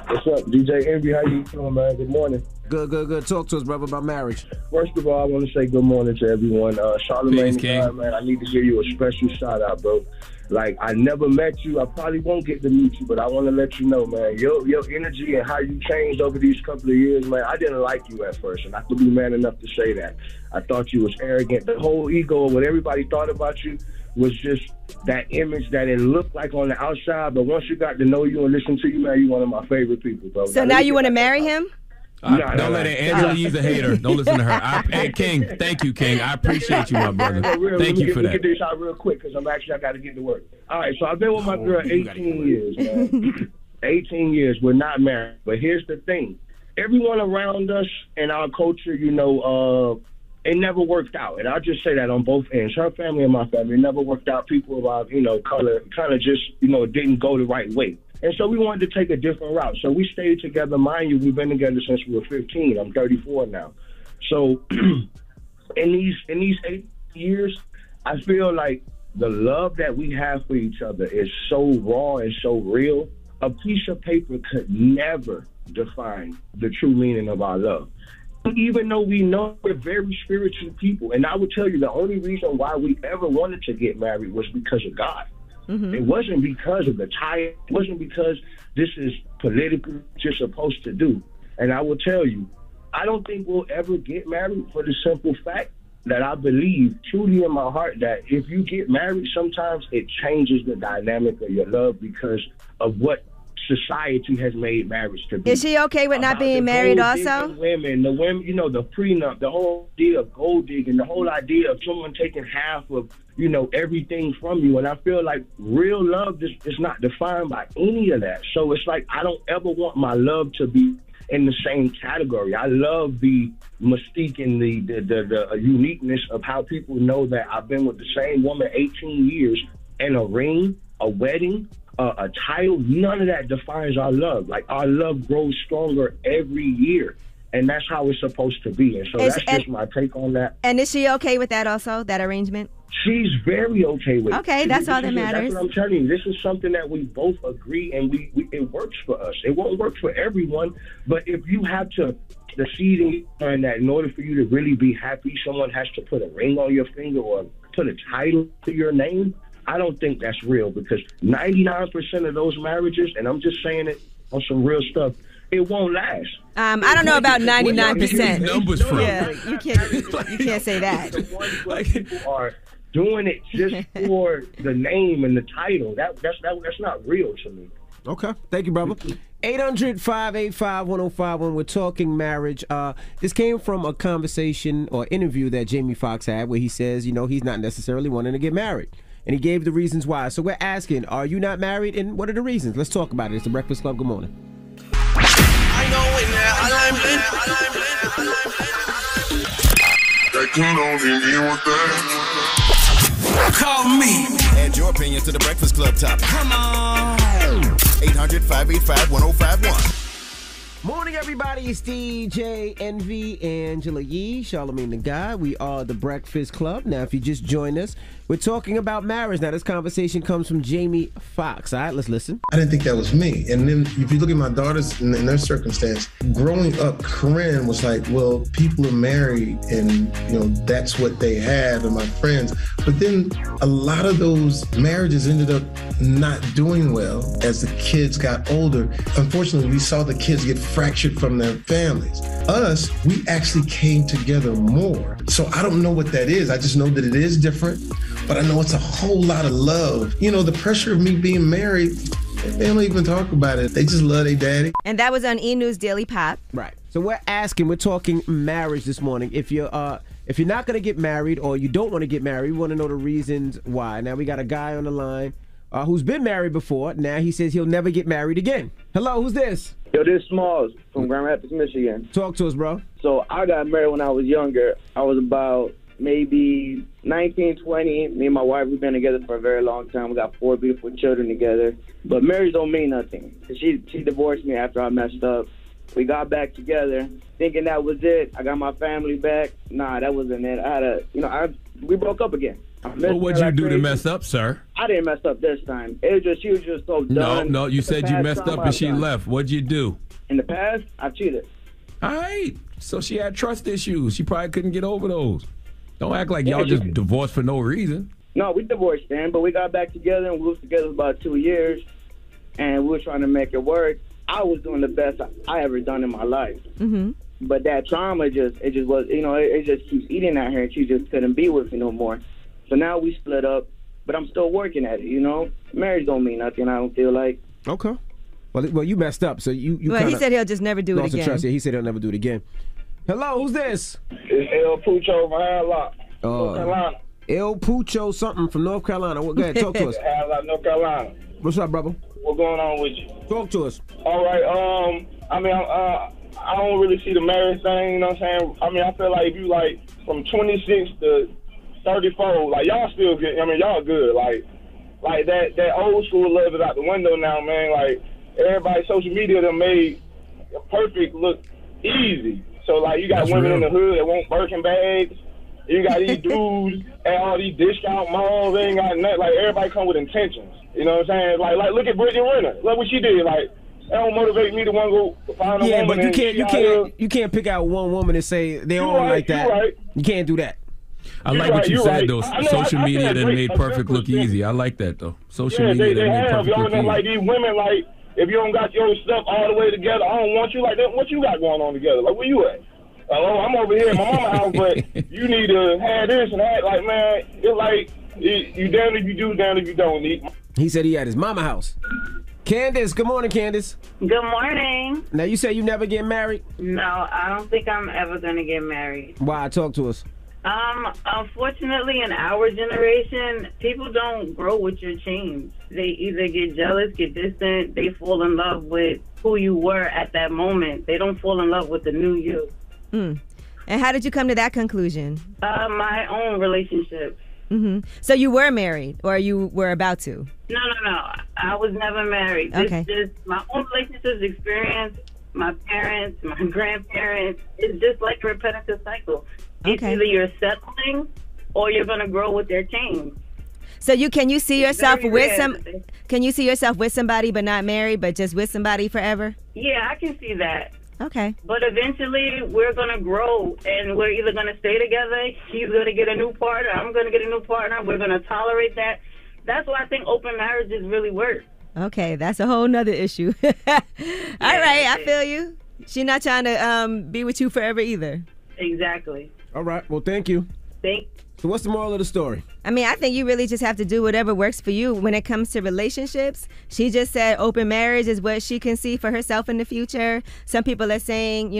What's up, DJ Envy? How you doing, man? Good morning. Good. Talk to us, brother, about marriage. First of all, I want to say good morning to everyone. Charlamagne, man, I need to give you a special shout out, bro. Like, I never met you. I probably won't get to meet you, but I want to let you know, man, your energy and how you changed over these couple of years, man, I didn't like you at first, and I could be man enough to say that. I thought you was arrogant. The whole ego of what everybody thought about you was just that image that it looked like on the outside, but once you got to know you and listen to you, man, you're one of my favorite people, bro. So now you want to marry him? Don't let it. Angela Yee's a hater. Don't listen to her. Hey, King. Thank you, King. I appreciate you, my brother. Thank you for that. Let me get this out real quick because I got to get to work. All right, so I've been with my girl 18 years, man. 18 years. We're not married. But here's the thing. Everyone around us in our culture, it never worked out. And I'll just say that on both ends. Her family and my family, it never worked out. People of our, kind of just, didn't go the right way. And so we wanted to take a different route. So we stayed together. Mind you, we've been together since we were 15. I'm 34 now. So in these 8 years, I feel like the love that we have for each other is so raw and so real. A piece of paper could never define the true meaning of our love. Even though we know we're very spiritual people, and I would tell you the only reason why we ever wanted to get married was because of God. Mm-hmm. It wasn't because of the tie. It wasn't because this is politically what you're supposed to do. And I will tell you, I don't think we'll ever get married for the simple fact that I believe truly in my heart that if you get married, sometimes it changes the dynamic of your love because of what society has made marriage to be. Is she okay with not being married also? The women, the prenup, the whole idea of gold digging, the whole idea of someone taking half of, everything from you. And I feel like real love is not defined by any of that. So it's like I don't ever want my love to be in the same category. I love the mystique and the uniqueness of how people know that I've been with the same woman 18 years, and a ring, a wedding, a title, none of that defines our love. Like, our love grows stronger every year, and that's how it's supposed to be. And so that's just my take on that. And is she okay with that also, that arrangement? She's very okay with it. Okay, that's all that matters. That's what I'm telling you. This is something that we both agree, and it works for us. It won't work for everyone, but if you have to, the seed in that in order for you to really be happy, someone has to put a ring on your finger or put a title to your name, I don't think that's real, because 99% of those marriages, and I'm just saying it on some real stuff, it won't last. I don't know about 99%. Numbers from? Yeah, you can't say that. The ones where people are doing it just for the name and the title, that's not real to me. Okay, thank you, brother. 800-585-1051. We're talking marriage. This came from a conversation or interview that Jamie Foxx had, where he says, he's not necessarily wanting to get married. And he gave the reasons why. So we're asking, are you not married, and what are the reasons? Let's talk about it. It's the Breakfast Club. Good morning. Call me. Add your opinion to the Breakfast Club topic. Come on. 800-585-1051. Morning, everybody. It's DJ Envy, Angela Yee, Charlamagne the Guy. We are the Breakfast Club. Now, if you just joined us, we're talking about marriage. Now, this conversation comes from Jamie Foxx. All right, let's listen. I didn't think that was me. And then if you look at my daughters in their circumstance, growing up, Corinne was like, well, people are married and, that's what they have, and my friends. But then a lot of those marriages ended up not doing well as the kids got older. Unfortunately, we saw the kids get fractured from their families. Us, we actually came together more. So I don't know what that is. I just know that it is different. But I know it's a whole lot of love. The pressure of me being married, they don't even talk about it. They just love their daddy. And that was on E! News Daily Pop. Right. So we're talking marriage this morning. If you're not going to get married, or you don't want to get married, we want to know the reasons why. Now, we got a guy on the line who's been married before. Now he says he'll never get married again. Hello, who's this? Yo, this is Smalls from Grand Rapids, Michigan. Talk to us, bro. So I got married when I was younger. I was about maybe 19, 20. Me and my wife, we've been together for a very long time. We got 4 beautiful children together. But marriage don't mean nothing. She divorced me after I messed up. We got back together, thinking that was it. I got my family back. Nah, that wasn't it. We broke up again. Well, what'd you do to mess up, sir? I didn't mess up this time. She was just so done. No, you said you messed up and she left. What'd you do? In the past, I cheated. All right. So she had trust issues. She probably couldn't get over those. Don't act like y'all just divorced for no reason. No, we divorced then, but we got back together, and we was together about 2 years, and we were trying to make it work. I was doing the best I ever done in my life. Mm-hmm. But that trauma just was, it just keeps eating at her, and she just couldn't be with me no more. So now we split up, but I'm still working at it, Marriage don't mean nothing, I don't feel like. Okay. Well, you messed up, so you Well, he said he'll just never do it again. Trust. Yeah, he said he'll never do it again. Hello, who's this? It's El Pucho from North Carolina. El Pucho something from North Carolina. Go ahead, talk to us. North Carolina. What's up, brother? What's going on with you? Talk to us. All right, I don't really see the marriage thing, you know what I'm saying? I feel like if you, from 26 to 34, y'all still good. Y'all good. Like that old school love is out the window now, man. Everybody, social media done made perfect look easy. So, you got women in the hood that want Birkin bags. You got these dudes at all these discount malls. They ain't got nothing. Everybody come with intentions. You know what I'm saying? Look at Brittany Renner. Look what she did. That don't motivate me to want to go find a woman. Yeah, but you can't pick out one woman and say they all like that. Right. You can't do that. I like what you said, though. Social media that made perfect look easy. I like that, though. Social media that made perfect look easy. These women, if you don't got your stuff all the way together, I don't want you like that. What you got going on together? Where you at? Oh, I'm over here in my mama's house, but you need to have this and that. Man, it's you damn if you do, damn if you don't. He said he at his mama house. Candace, good morning, Candace. Good morning. Now, you say you never get married? No, I don't think I'm ever going to get married. Why? Talk to us. Unfortunately, in our generation, people don't grow with your change. They either get jealous, get distant, they fall in love with who you were at that moment. They don't fall in love with the new you. And how did you come to that conclusion? My own relationship. So you were married, or you were about to? No. I was never married. Okay. This my own relationships experience, my parents, my grandparents. It's just like a repetitive cycle. It's either you're settling or you're going to grow with their change. So can you see yourself very with rare. Can you see yourself with somebody but not married, but just with somebody forever? Yeah, I can see that. Okay. But eventually, we're going to grow, and we're either going to stay together, he's going to get a new partner, I'm going to get a new partner, we're going to tolerate that. That's why I think open marriages really work. Okay, that's a whole nother issue. All right, I feel you. She's not trying to be with you forever either. Exactly. All right, well, thank you. So what's the moral of the story? I mean, I think you really just have to do whatever works for you when it comes to relationships. She just said open marriage is what she can see for herself in the future. Some people are saying,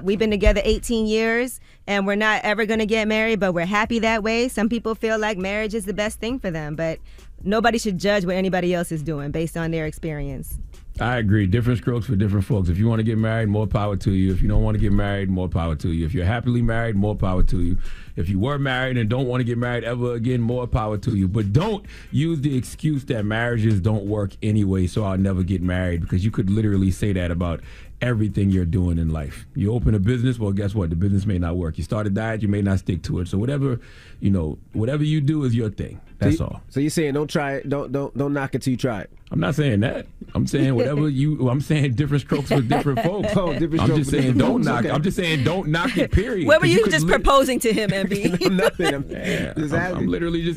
we've been together 18 years and we're not ever going to get married, but we're happy that way. Some people feel like marriage is the best thing for them, but nobody should judge what anybody else is doing based on their experience. I agree. Different strokes for different folks. If you want to get married, more power to you. If you don't want to get married, more power to you. If you're happily married, more power to you. If you were married and don't want to get married ever again, more power to you. But don't use the excuse that marriages don't work anyway, so I'll never get married, because you could literally say that about everything you're doing in life. You open a business, well, guess what? The business may not work. You start a diet, you may not stick to it. So whatever you do is your thing. That's all. So you're saying don't try it, don't knock it till you try it. I'm not saying that. I'm saying I'm saying different strokes for different folks. Different I'm strokes just for saying different don't folks. knock. Okay. I'm just saying don't knock it, period. What were you just proposing to him, MB? Nothing.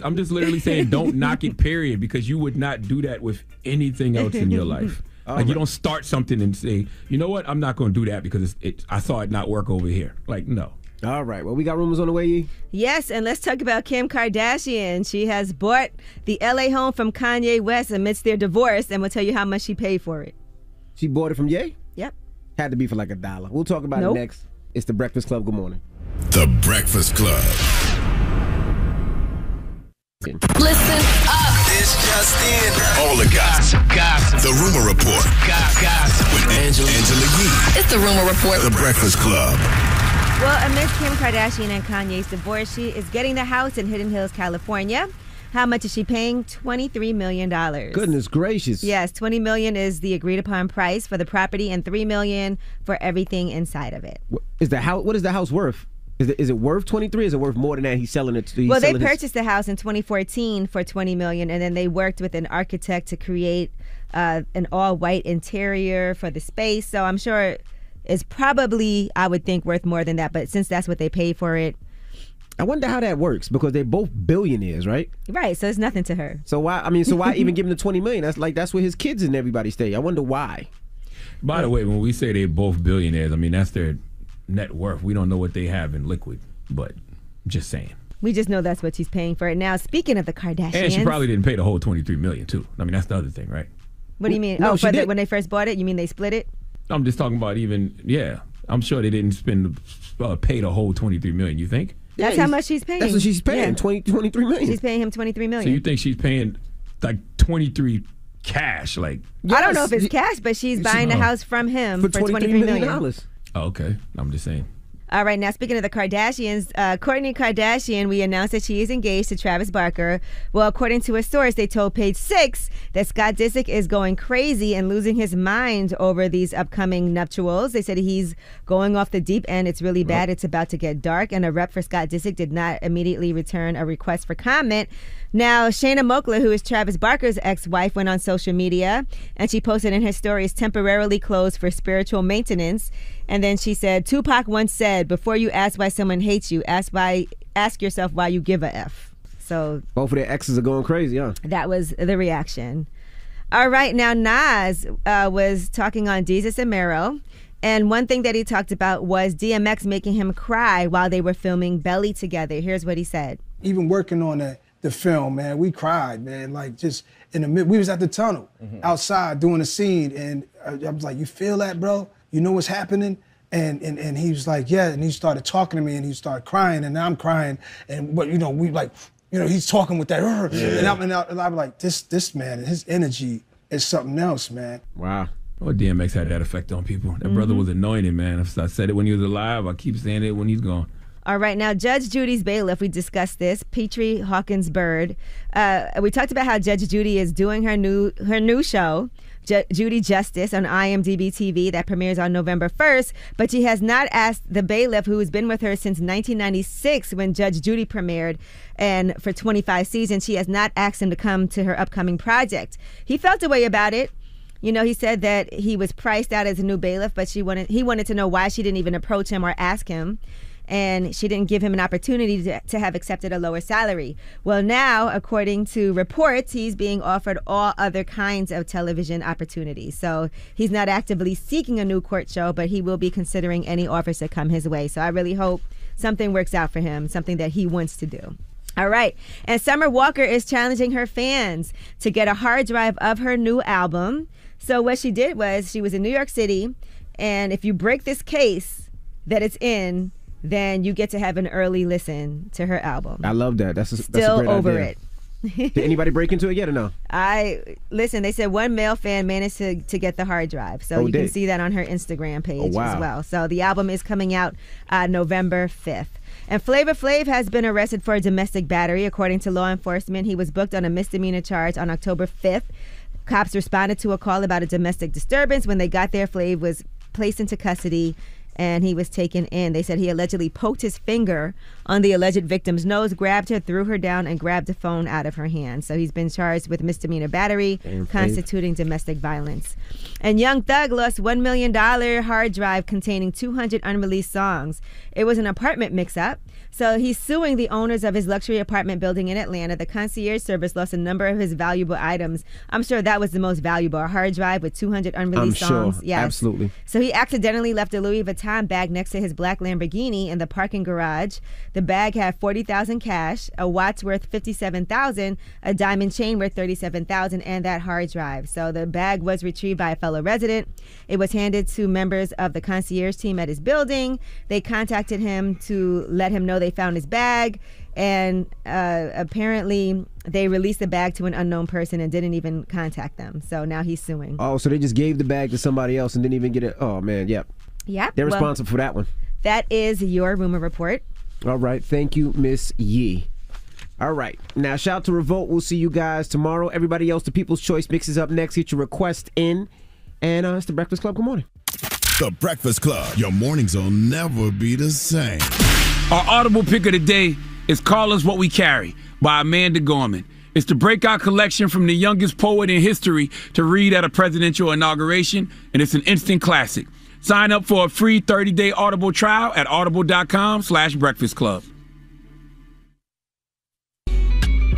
I'm just literally saying don't knock it, period, because you would not do that with anything else in your life. You don't start something and say, you know what, I'm not going to do that because I saw it not work over here. Like, no. All right. Well, we got rumors on the way, Yee? Yes, and let's talk about Kim Kardashian. She has bought the LA home from Kanye West amidst their divorce, and we'll tell you how much she paid for it. She bought it from Ye? Yep. Had to be for like $1. We'll talk about it next. It's The Breakfast Club. Good morning. The Breakfast Club. Listen up. This just in. All the gossip. The Rumor Report. Gossip. With Angela Yee. It's the Rumor Report. The Breakfast Club. Well, amidst Kim Kardashian and Kanye's divorce, she is getting the house in Hidden Hills, California. How much is she paying? $23 million. Goodness gracious. Yes, $20 million is the agreed upon price for the property and $3 million for everything inside of it. What is the house worth? Is it worth 23? Is it worth more than that? He's selling it to. Well, they purchased the house in 2014 for $20 million, and then they worked with an architect to create an all-white interior for the space. So I'm sure it's probably, I would think, worth more than that. But since that's what they paid for it, I wonder how that works, because they're both billionaires, right? Right. So it's nothing to her. So why even give him the $20 million? That's where his kids and everybody stay. I wonder why. By the way, when we say they're both billionaires, I mean that's their net worth. We don't know what they have in liquid, but just saying. We just know that's what she's paying for it. Now, speaking of the Kardashians, and she probably didn't pay the whole $23 million too. I mean, that's the other thing, right? What do you mean? No, when they first bought it, you mean they split it? I'm just talking about I'm sure they didn't pay the whole $23 million. You think? That's how much she's paying. That's what she's paying. Yeah. $23 million. She's paying him $23 million. So you think she's paying like 23 cash? Like, I don't know if it's cash, but she's buying the house from him for $23 million. Oh, okay. I'm just saying. All right, now speaking of the Kardashians, Kourtney Kardashian, we announced that she is engaged to Travis Barker. Well, according to a source, they told Page 6 that Scott Disick is going crazy and losing his mind over these upcoming nuptials. They said he's going off the deep end. It's really bad. It's about to get dark. And a rep for Scott Disick did not immediately return a request for comment. Now, Shayna Moakler, who is Travis Barker's ex-wife, went on social media and she posted in her stories, temporarily closed for spiritual maintenance. And then she said, Tupac once said, before you ask why someone hates you, ask yourself why you give a F. So both of their exes are going crazy, huh? That was the reaction. All right, now Nas was talking on Jesus and Mero. And one thing that he talked about was DMX making him cry while they were filming Belly together. Here's what he said. Even working on the film, man. We cried, man. Like just in the mid, we was at the tunnel outside doing a scene, and I was like, "You feel that, bro? You know what's happening?" And he was like, "Yeah." And he started talking to me, and he started crying, and I'm crying, and but we like, he's talking with that, and I'm like, this man, his energy is something else, man. Wow. Well, DMX had that effect on people. That brother was anointed, man. I said it when he was alive. I keep saying it when he's gone. All right, now Judge Judy's bailiff, we discussed this, Petrie Hawkins Bird. We talked about how Judge Judy is doing her new show, Judy Justice, on IMDb TV that premieres on November 1st, but she has not asked the bailiff, who has been with her since 1996 when Judge Judy premiered, and for 25 seasons, she has not asked him to come to her upcoming project. He felt a way about it. He said that he was priced out as a new bailiff, but he wanted to know why she didn't even approach him or ask him. And she didn't give him an opportunity to have accepted a lower salary. Well, now, according to reports, he's being offered all other kinds of television opportunities. So he's not actively seeking a new court show, but he will be considering any offers that come his way. So I really hope something works out for him, something that he wants to do. All right. And Summer Walker is challenging her fans to get a hard drive of her new album. So what she did was she was in New York City, and if you break this case that it's in, then you get to have an early listen to her album. I love that. That's a Still great over idea. it. Did anybody break into it yet or no? They said one male fan managed to get the hard drive. So you can see that on her Instagram page as well. So the album is coming out November 5th. And Flavor Flav has been arrested for a domestic battery. According to law enforcement, he was booked on a misdemeanor charge on October 5th. Cops responded to a call about a domestic disturbance. When they got there, Flav was placed into custody and he was taken in. They said he allegedly poked his finger on the alleged victim's nose, grabbed her, threw her down, and grabbed the phone out of her hand. So he's been charged with misdemeanor battery, constituting domestic violence. And Young Thug lost $1 million hard drive containing 200 unreleased songs. It was an apartment mix-up. So he's suing the owners of his luxury apartment building in Atlanta. The concierge service lost a number of his valuable items. I'm sure that was the most valuable, a hard drive with 200 unreleased songs. Sure. Yes. Absolutely. So he accidentally left a Louis Vuitton bag next to his black Lamborghini in the parking garage. The bag had $40,000 cash, a watch worth $57,000, a diamond chain worth $37,000, and that hard drive. So the bag was retrieved by a fellow resident. It was handed to members of the concierge team at his building. They contacted him to let him know they found his bag, and apparently they released the bag to an unknown person and didn't even contact them. So now he's suing. Oh, so they just gave the bag to somebody else and didn't even get it. Oh, man, yep. They're responsible for that one. That is your rumor report. All right. Thank you, Miss Yee. All right. Now, shout out to Revolt. We'll see you guys tomorrow. Everybody else, the People's Choice Mix is up next. Get your request in. And it's The Breakfast Club. Good morning. The Breakfast Club. Your mornings will never be the same. Our audible pick of the day is Call Us What We Carry by Amanda Gorman. It's the breakout collection from the youngest poet in history to read at a presidential inauguration, and it's an instant classic. Sign up for a free 30-day Audible trial at audible.com/Breakfast Club.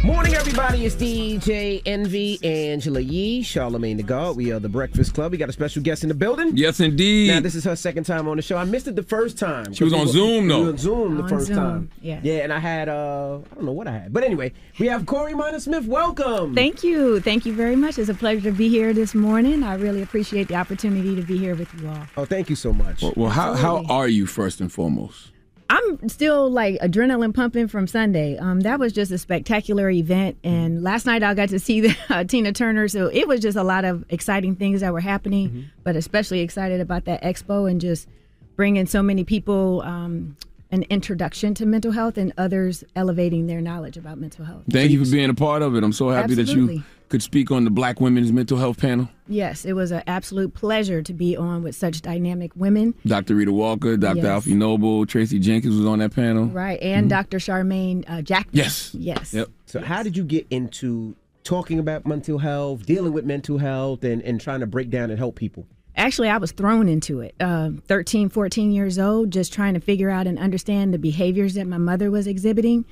Morning, everybody. It's DJ Envy, Angela Yee, Charlamagne the God. We are The Breakfast Club. We got a special guest in the building. Yes, indeed. Now, this is her second time on the show. I missed it the first time. She was on Zoom, though. We were on Zoom the first Zoom. time. Yeah. Yeah, and I had, I don't know what I had. But anyway, we have Corey Minor-Smith. Welcome. Thank you. Thank you very much. It's a pleasure to be here this morning. I really appreciate the opportunity to be here with you all. Oh, thank you so much. Well, how are you, first and foremost? I'm still like adrenaline pumping from Sunday. That was just a spectacular event. And last night I got to see Tina Turner. So it was just a lot of exciting things that were happening, but especially excited about that expo and just bringing so many people an introduction to mental health and others elevating their knowledge about mental health. Thank you for being a part of it. I'm so happy that Absolutely. you could speak on the Black Women's Mental Health panel. Yes, it was an absolute pleasure to be on with such dynamic women. Dr. Rita Walker, Dr. Yes. Alfie Noble, Tracy Jenkins was on that panel. Right, and Dr. Charlamagne Jackson. Yes. Yes. Yep. So how did you get into talking about mental health, dealing with mental health, and trying to break down and help people? Actually, I was thrown into it. 13, 14 years old, just trying to figure out and understand the behaviors that my mother was exhibiting.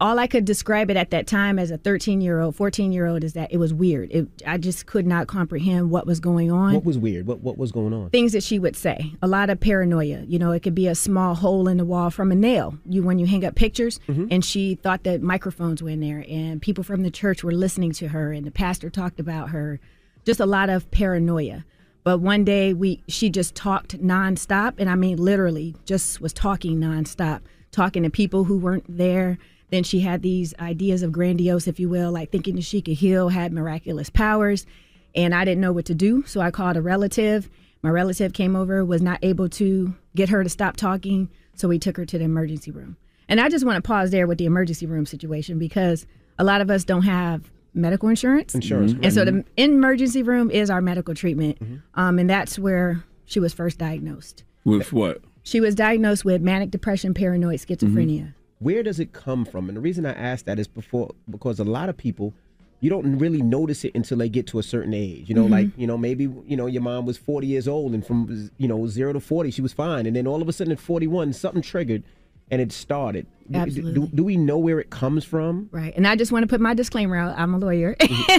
all I could describe it at that time as a 13-year-old, 14-year-old is that it was weird. I just could not comprehend what was going on. What was weird? What was going on? Things that she would say. A lot of paranoia. You know, it could be a small hole in the wall from a nail. When you hang up pictures, and she thought that microphones were in there, and people from the church were listening to her, and the pastor talked about her. Just a lot of paranoia. But one day she just talked nonstop, and I mean literally just was talking nonstop, talking to people who weren't there. Then she had these ideas of grandiose, if you will, like thinking that she could heal, had miraculous powers. And I didn't know what to do. So I called a relative. My relative came over, was not able to get her to stop talking. So we took her to the emergency room. And I just want to pause there with the emergency room situation because a lot of us don't have medical insurance. And so the emergency room is our medical treatment. And that's where she was first diagnosed. With what? She was diagnosed with manic depression, paranoid schizophrenia. Where does it come from? And the reason I ask that is because a lot of people, you don't really notice it until they get to a certain age. You know, like, you know, maybe, you know, your mom was 40 years old and from, you know, 0 to 40, she was fine. And then all of a sudden at 41, something triggered and it started. Absolutely. Do we know where it comes from? Right. And I just want to put my disclaimer out. I'm a lawyer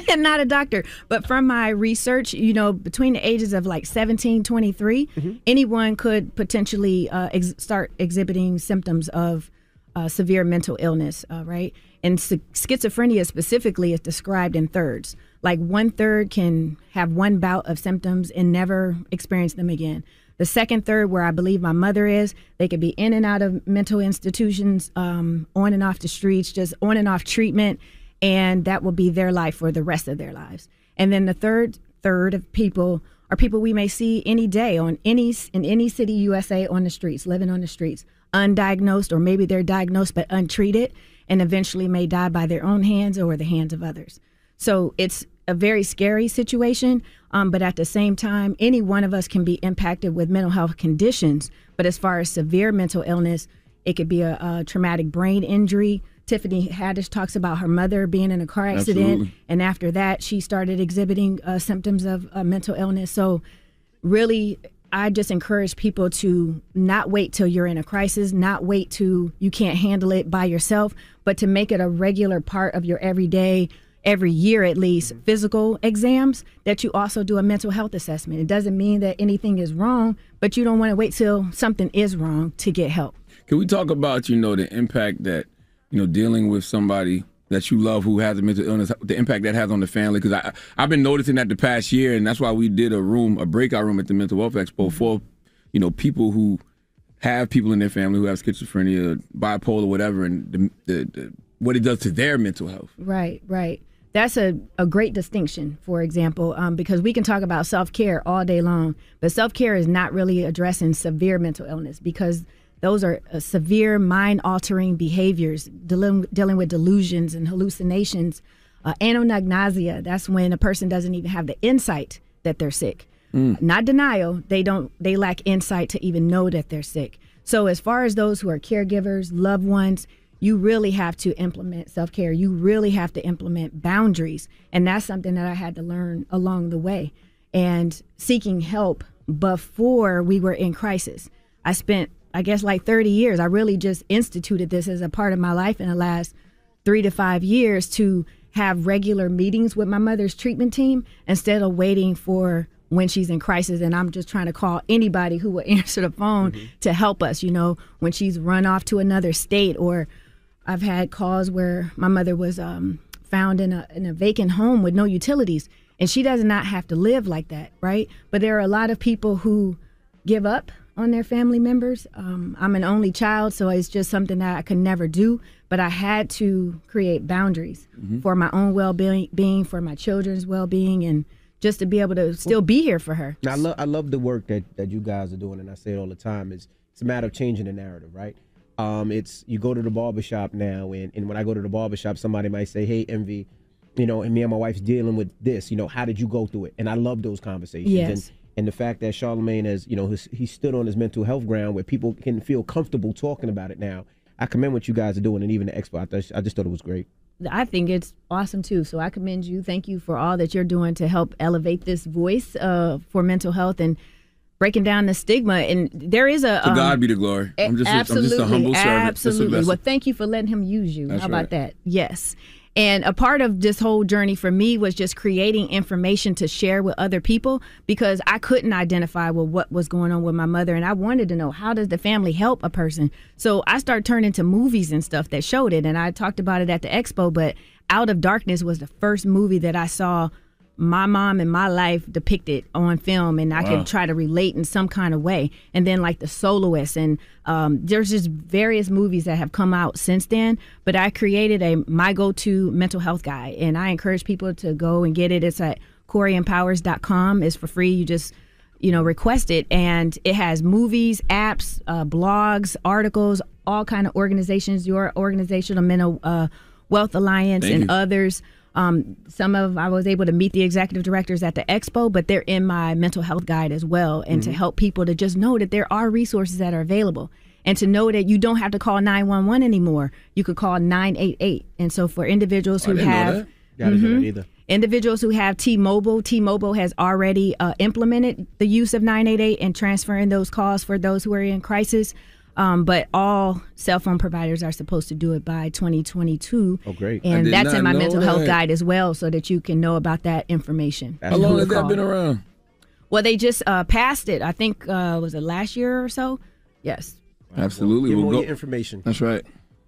and not a doctor. But from my research, you know, between the ages of like 17, 23, anyone could potentially start exhibiting symptoms of severe mental illness, right? And schizophrenia specifically is described in thirds. Like 1/3 can have one bout of symptoms and never experience them again. The second third, where I believe my mother is, they could be in and out of mental institutions, on and off the streets, just on and off treatment, and that will be their life for the rest of their lives. And then the third of people are people we may see any day in any city USA on the streets, living on the streets, undiagnosed, or maybe they're diagnosed but untreated and eventually may die by their own hands or the hands of others. So it's a very scary situation, but at the same time, any one of us can be impacted with mental health conditions. But as far as severe mental illness, it could be a traumatic brain injury. Tiffany Haddish talks about her mother being in a car accident, and after that, she started exhibiting symptoms of mental illness. So really, I just encourage people to not wait till you're in a crisis, not wait till you can't handle it by yourself, but to make it a regular part of your everyday, every year at least, physical exams, that you also do a mental health assessment. It doesn't mean that anything is wrong, but you don't want to wait till something is wrong to get help. Can we talk about, you know, the impact that, you know, dealing with somebody that you love who has a mental illness, the impact that has on the family? Because I've been noticing that the past year, and that's why we did a breakout room at the Mental Health Expo for, you know, people who have people in their family who have schizophrenia, bipolar, whatever, and the what it does to their mental health. Right. That's a great distinction, for example, because we can talk about self-care all day long, but self-care is not really addressing severe mental illness because those are severe mind-altering behaviors, dealing with delusions and hallucinations. Anonagnosia, that's when a person doesn't even have the insight that they're sick. Not denial, they lack insight to even know that they're sick. So as far as those who are caregivers, loved ones, you really have to implement self-care. You really have to implement boundaries. And that's something that I had to learn along the way. And seeking help before we were in crisis. I spent, I guess, like 30 years. I really just instituted this as a part of my life in the last 3 to 5 years to have regular meetings with my mother's treatment team instead of waiting for when she's in crisis and I'm just trying to call anybody who will answer the phone to help us, you know, when she's run off to another state. Or I've had calls where my mother was found in a vacant home with no utilities, and she does not have to live like that, right? But there are a lot of people who give up on their family members. I'm an only child, so it's just something that I could never do, but I had to create boundaries for my own well-being, for my children's well-being, and just to be able to still be here for her. I love the work that you guys are doing, and I say it all the time. It's a matter of changing the narrative, right? It's you go to the barbershop now, and when I go to the barbershop, somebody might say, hey, Envy, you know, and me and my wife's dealing with this, you know, how did you go through it? And I love those conversations. Yes. And the fact that Charlamagne has, you know, he stood on his mental health ground where people can feel comfortable talking about it now. I commend what you guys are doing, and even the expo. I just thought it was great. I think it's awesome, too. So I commend you. Thank you for all that you're doing to help elevate this voice for mental health. And breaking down the stigma. And there is a to God be the glory. I'm just a humble servant. Absolutely. Well, thank you for letting him use you. That's How about right. that? Yes. And a part of this whole journey for me was just creating information to share with other people, because I couldn't identify with what was going on with my mother. And I wanted to know, how does the family help a person? So I started turning to movies and stuff that showed it. And I talked about it at the expo, but Out of Darkness was the first movie that I saw my mom and my life depicted on film, and I could try to relate in some kind of way. And then like The Soloist, and there's just various movies that have come out since then. But I created my go-to mental health guide, and I encourage people to go and get it. It's at CoreyEmpowers.com. It's for free. You just request it, and it has movies, apps, blogs, articles, all kind of organizations. Your organization, the Mental Wealth Alliance, and others. I was able to meet the executive directors at the expo, but they're in my mental health guide as well, and to help people to just know that there are resources that are available, and to know that you don't have to call 911 anymore. You could call 988. And so for individuals who have individuals who have T-Mobile has already implemented the use of 988 and transferring those calls for those who are in crisis. But all cell phone providers are supposed to do it by 2022. Oh, great. And that's in my mental health guide as well, so that you can know about that information. How long has that been around? Well, they just passed it. I think, was it last year or so? Yes. Absolutely. We'll get information. That's right.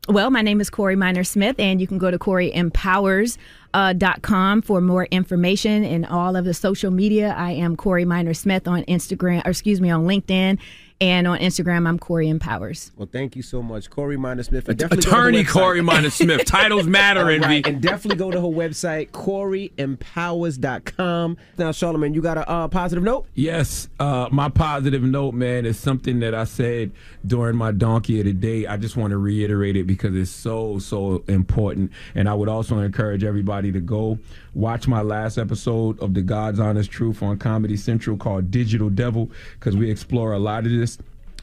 Well, my name is Corey Minor Smith, and you can go to CoreyEmpowers.com for more information and all of the social media. I am Corey Minor Smith on Instagram, on LinkedIn. And on Instagram, I'm Corey Empowers. Well, thank you so much, Corey Minor Smith. Attorney Corey Minor Smith. Titles matter, right. And definitely go to her website, CoreyEmpowers.com. Now, Charlamagne, you got a positive note? Yes. My positive note, man, is something that I said during my Donkey of the Day. I just want to reiterate it because it's so, so important. And I would also encourage everybody to go watch my last episode of The God's Honest Truth on Comedy Central called Digital Devil, because we explore a lot of this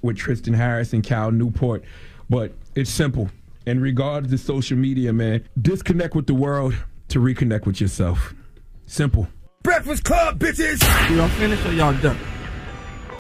with Tristan Harris and Cal Newport. But it's simple. In regards to social media, man, disconnect with the world to reconnect with yourself. Simple. Breakfast Club, bitches! Y'all finished or y'all done?